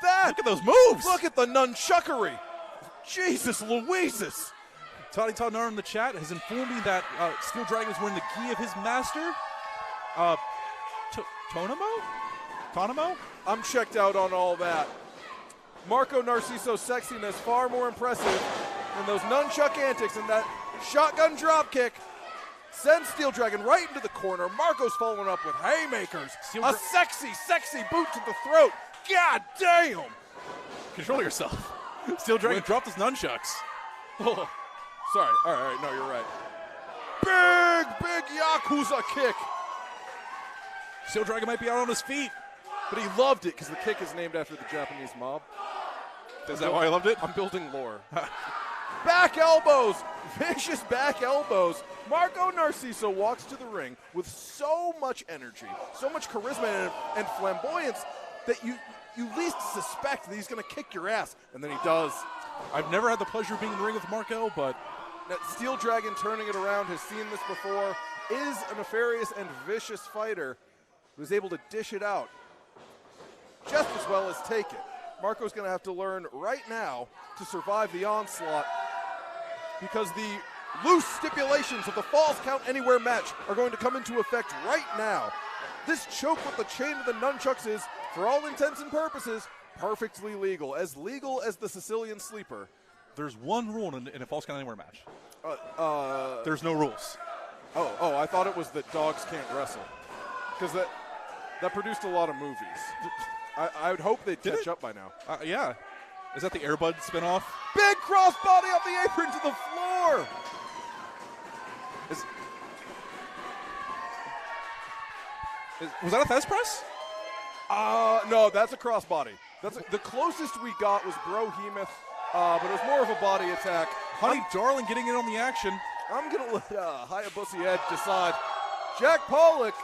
that. Look at those moves. Look at the nunchuckery. Jesus Louises. Toddy Todnar in the chat has informed me that Steel Dragon is wearing the gi of his master, Tonamo? I'm checked out on all that. Marco Narciso's sexiness far more impressive than those nunchuck antics, and that shotgun drop kick sends Steel Dragon right into the corner. Marco's following up with haymakers. A sexy boot to the throat. God damn! Control yourself. Steel Dragon dropped his nunchucks. Oh, sorry. All right, no, you're right. Big Yakuza kick. Steel Dragon might be out on his feet. But he loved it because the kick is named after the Japanese mob. Is that why I loved it? I'm building lore. Back elbows. Vicious back elbows. Marco Narciso walks to the ring with so much energy, so much charisma and flamboyance that you least suspect that he's going to kick your ass, and then he does. I've never had the pleasure of being in the ring with Marco, but that Steel Dragon turning it around has seen this before, is a nefarious and vicious fighter who's able to dish it out just as well as take it. Marco's going to have to learn right now to survive the onslaught because the loose stipulations of the Falls Count Anywhere match are going to come into effect right now. This choke with the chain of the nunchucks is, for all intents and purposes, perfectly legal as the Sicilian Sleeper. There's one rule in a Falls Count Anywhere match. There's no rules. Oh, I thought it was that dogs can't wrestle because that produced a lot of movies. I would hope they'd catch up by now. Yeah. Is that the Air Bud spinoff? Big crossbody off the apron to the floor. Was that a Fez press? No, that's a crossbody. The closest we got was Brohemoth, but it was more of a body attack. Honey Darling getting in on the action. I'm going to let Hayabusa Ed decide. Jack Pollock,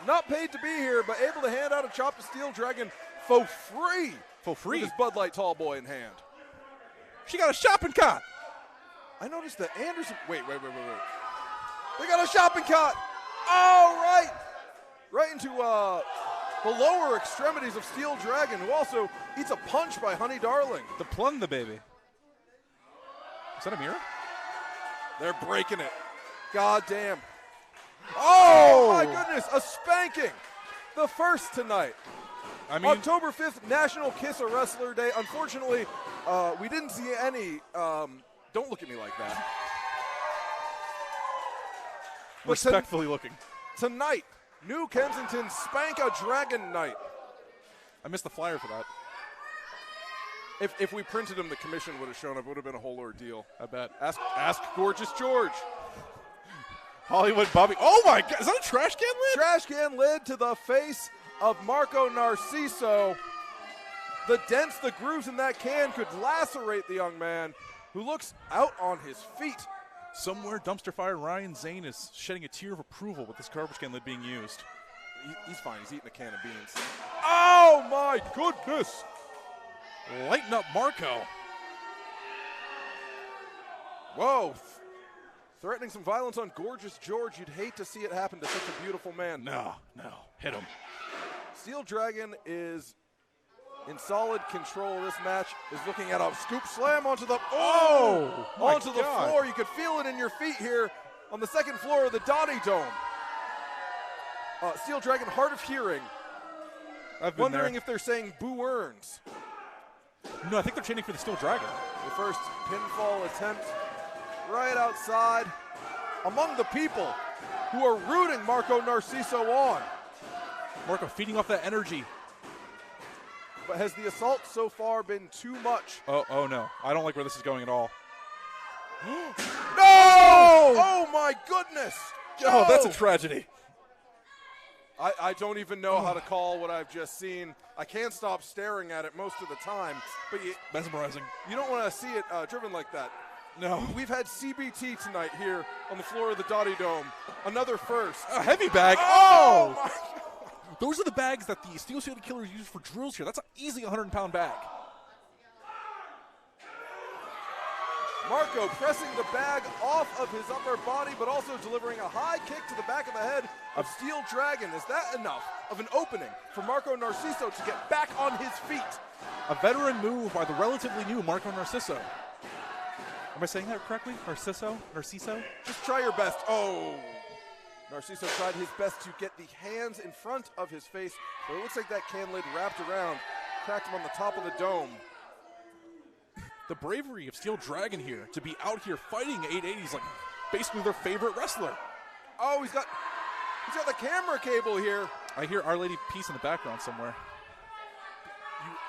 not paid to be here, but able to hand out a chop to Steel Dragon for free. For free? With his Bud Light tall boy in hand. She got a shopping cart. I noticed that Anderson. Wait. They got a shopping cart. Oh, right. Right into the lower extremities of Steel Dragon, who also eats a punch by Honey Darling. The plung the baby. Is that a mirror? They're breaking it. God damn. Oh, my goodness, a spanking. The first tonight. I mean, October 5th, National Kiss a Wrestler Day. Unfortunately, we didn't see any. Don't look at me like that. Respectfully looking. Tonight, New Kensington Spank a Dragon Night. I missed the flyer for that. If we printed them, the commission would have shown up. It would have been a whole ordeal. I bet. Ask Gorgeous George. Hollywood Bobby. Oh my God! Is that a trash can lid? Trash can lid to the face of Marco Narciso. The dents, the grooves in that can could lacerate the young man, who looks out on his feet. Somewhere, dumpster fire Ryan Zane is shedding a tear of approval with this garbage can lid being used. He's fine. He's eating a can of beans. Oh my goodness! Lighten up, Marco. Whoa. Threatening some violence on Gorgeous George. You'd hate to see it happen to such a beautiful man. No. Hit him. Steel Dragon is in solid control of this match. Is looking at a scoop slam onto the onto the floor. You could feel it in your feet here on the second floor of the Dottie Dome. Steel Dragon, hard of hearing. Wondering if they're saying boo earns. No, I think they're chanting for the Steel Dragon. The first pinfall attempt right outside among the people who are rooting Marco Narciso on. Marco feeding off that energy. but has the assault so far been too much? Oh no. I don't like where this is going at all. No! Oh my goodness! Oh, that's a tragedy. I don't even know how to call what I've just seen. I can't stop staring at it most of the time, but Mesmerizing. you don't want to see it driven like that. No. We've had CBT tonight here on the floor of the Dottie Dome. Another first. A heavy bag. Oh! My God. Those are the bags that the Steel City Killers use for drills here. That's easily a 100-pound bag. Marco pressing the bag off of his upper body, but also delivering a high kick to the back of the head of Steel Dragon. Is that enough of an opening for Marco Narciso to get back on his feet? A veteran move by the relatively new Marco Narciso. Am I saying that correctly? Narciso? Just try your best. Oh. Narciso tried his best to get the hands in front of his face, but it looks like that can lid wrapped around, cracked him on the top of the dome. The bravery of Steel Dragon here to be out here fighting 880s like basically their favorite wrestler. Oh, he's got the camera cable here. I hear Our Lady Peace in the background somewhere.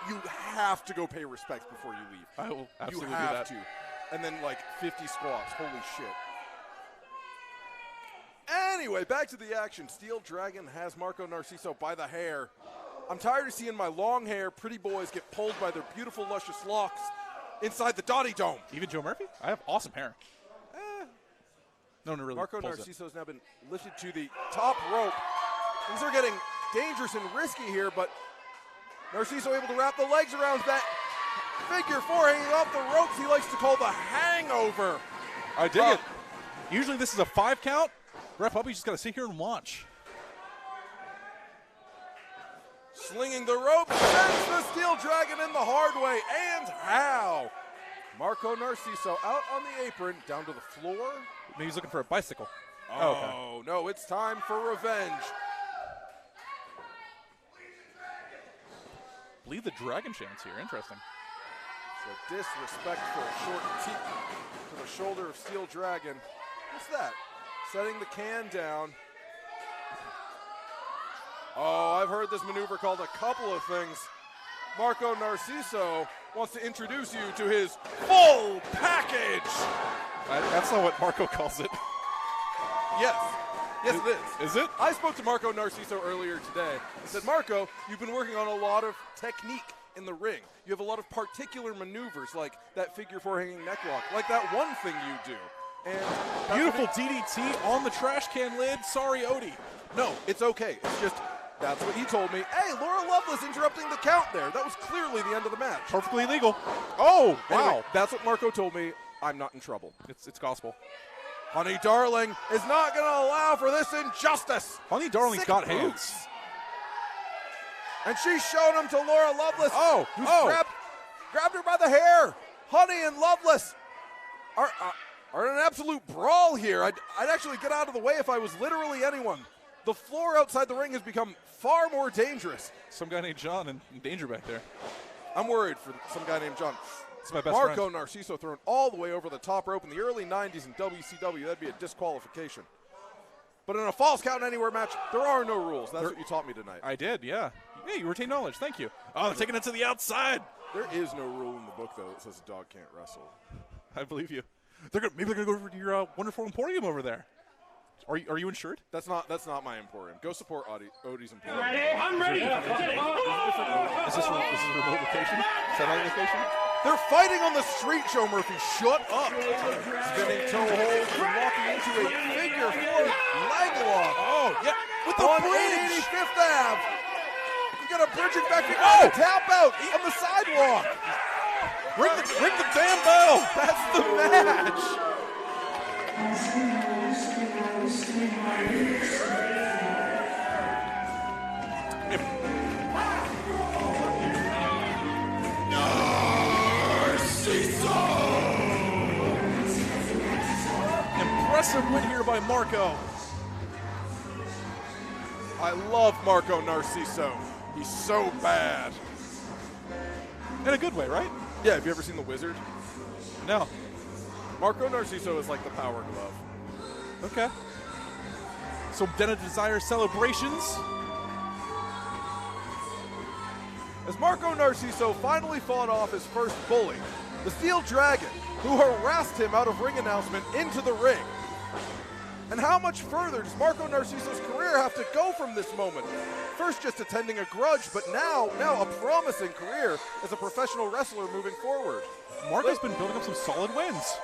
You have to go pay respects before you leave. I will absolutely you have do that. to. And then like 50 squats. Holy shit. Anyway, back to the action. Steel Dragon has Marco Narciso by the hair. I'm tired of seeing my long hair pretty boys get pulled by their beautiful luscious locks inside the Dottie Dome. Even Joe Murphy? I have awesome hair. No, really. Marco Narciso has now been lifted to the top rope. Things are getting dangerous and risky here, but Narciso able to wrap the legs around that figure four hanging off the ropes he likes to call the hangover. I dig it. Usually this is a 5 count. Ref Uppy just got to sit here and watch. Slinging the rope, sends the Steel Dragon in the hard way, and how? Marco Narciso out on the apron, down to the floor. Maybe he's looking for a bicycle. Oh, okay. No, it's time for revenge. Bleed the Dragon chance here. Interesting. So disrespectful short teep to the shoulder of Steel Dragon. What's that? Setting the can down. Oh, I've heard this maneuver called a couple of things. Marco Narciso wants to introduce you to his full package. That's not what Marco calls it. Yes, it is. Is it? I spoke to Marco Narciso earlier today. I said, Marco, you've been working on a lot of technique in the ring. You have a lot of particular maneuvers, like that figure four hanging neck lock, like that one thing you do. And beautiful DDT on the trash can lid. Sorry, Odie. No, it's okay. It's just, that's what he told me. Hey, Laura Loveless interrupting the count there. That was clearly the end of the match. Perfectly legal. Oh, wow. Anyway, that's what Marco told me. I'm not in trouble. It's gospel. Honey Darling is not going to allow for this injustice. Honey Darling's got hands. And she's shown them to Laura Loveless. Who's grabbed her by the hair. Honey and Loveless are in an absolute brawl here. I'd actually get out of the way if I was literally anyone. The floor outside the ring has become far more dangerous. Some guy named John in danger back there. I'm worried for some guy named John. It's my best Marco friend. Narciso thrown all the way over the top rope in the early 90s in WCW. That'd be a disqualification. But in a false count anywhere match, there are no rules. That's what you taught me tonight. I did, yeah. Hey, you retain knowledge. Thank you. Oh, they're taking it to the outside. There is no rule in the book, though, that says a dog can't wrestle. I believe you. Maybe they're going to go over to your wonderful emporium over there. Are you insured? That's not my emporium. Go support Odie's emporium. Ready? I'm ready. Is this a remote location? Semi-location? They're fighting on the street, Joe Murphy. Shut up. Spinning toe hold, walking into a figure four leg lock. Oh, yeah. With the on bridge. 85th Ave. You got a bridging back. Tap out on the sidewalk. Ring the damn bell. That's the match. Impressive win here by Marco. I love Marco Narciso. He's so bad. In a good way, right? Yeah, have you ever seen The Wizard? No. Marco Narciso is like the Power Glove. Okay. So Den of Desire celebrations. as Marco Narciso finally fought off his first bully, the Steel Dragon, who harassed him out of ring announcement into the ring. And how much further does Marco Narciso's career have to go from this moment? First just attending a grudge, but now a promising career as a professional wrestler moving forward. Marco's been building up some solid wins.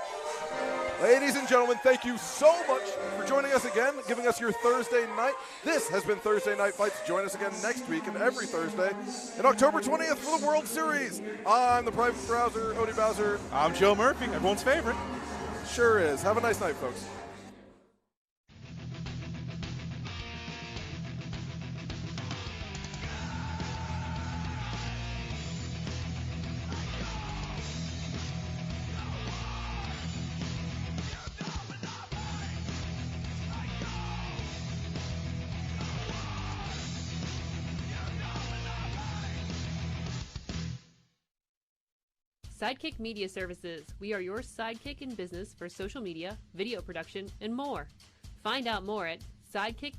Ladies and gentlemen, thank you so much for joining us again, giving us your Thursday night. This has been Thursday Night Fights. Join us again next week and every Thursday and October 20th for the World Series. I'm the Private Browser, Odie Bowser. I'm Joe Murphy, everyone's favorite. Sure is. Have a nice night, folks. Sidekick Media Services. We are your sidekick in business for social media, video production, and more. Find out more at sidekick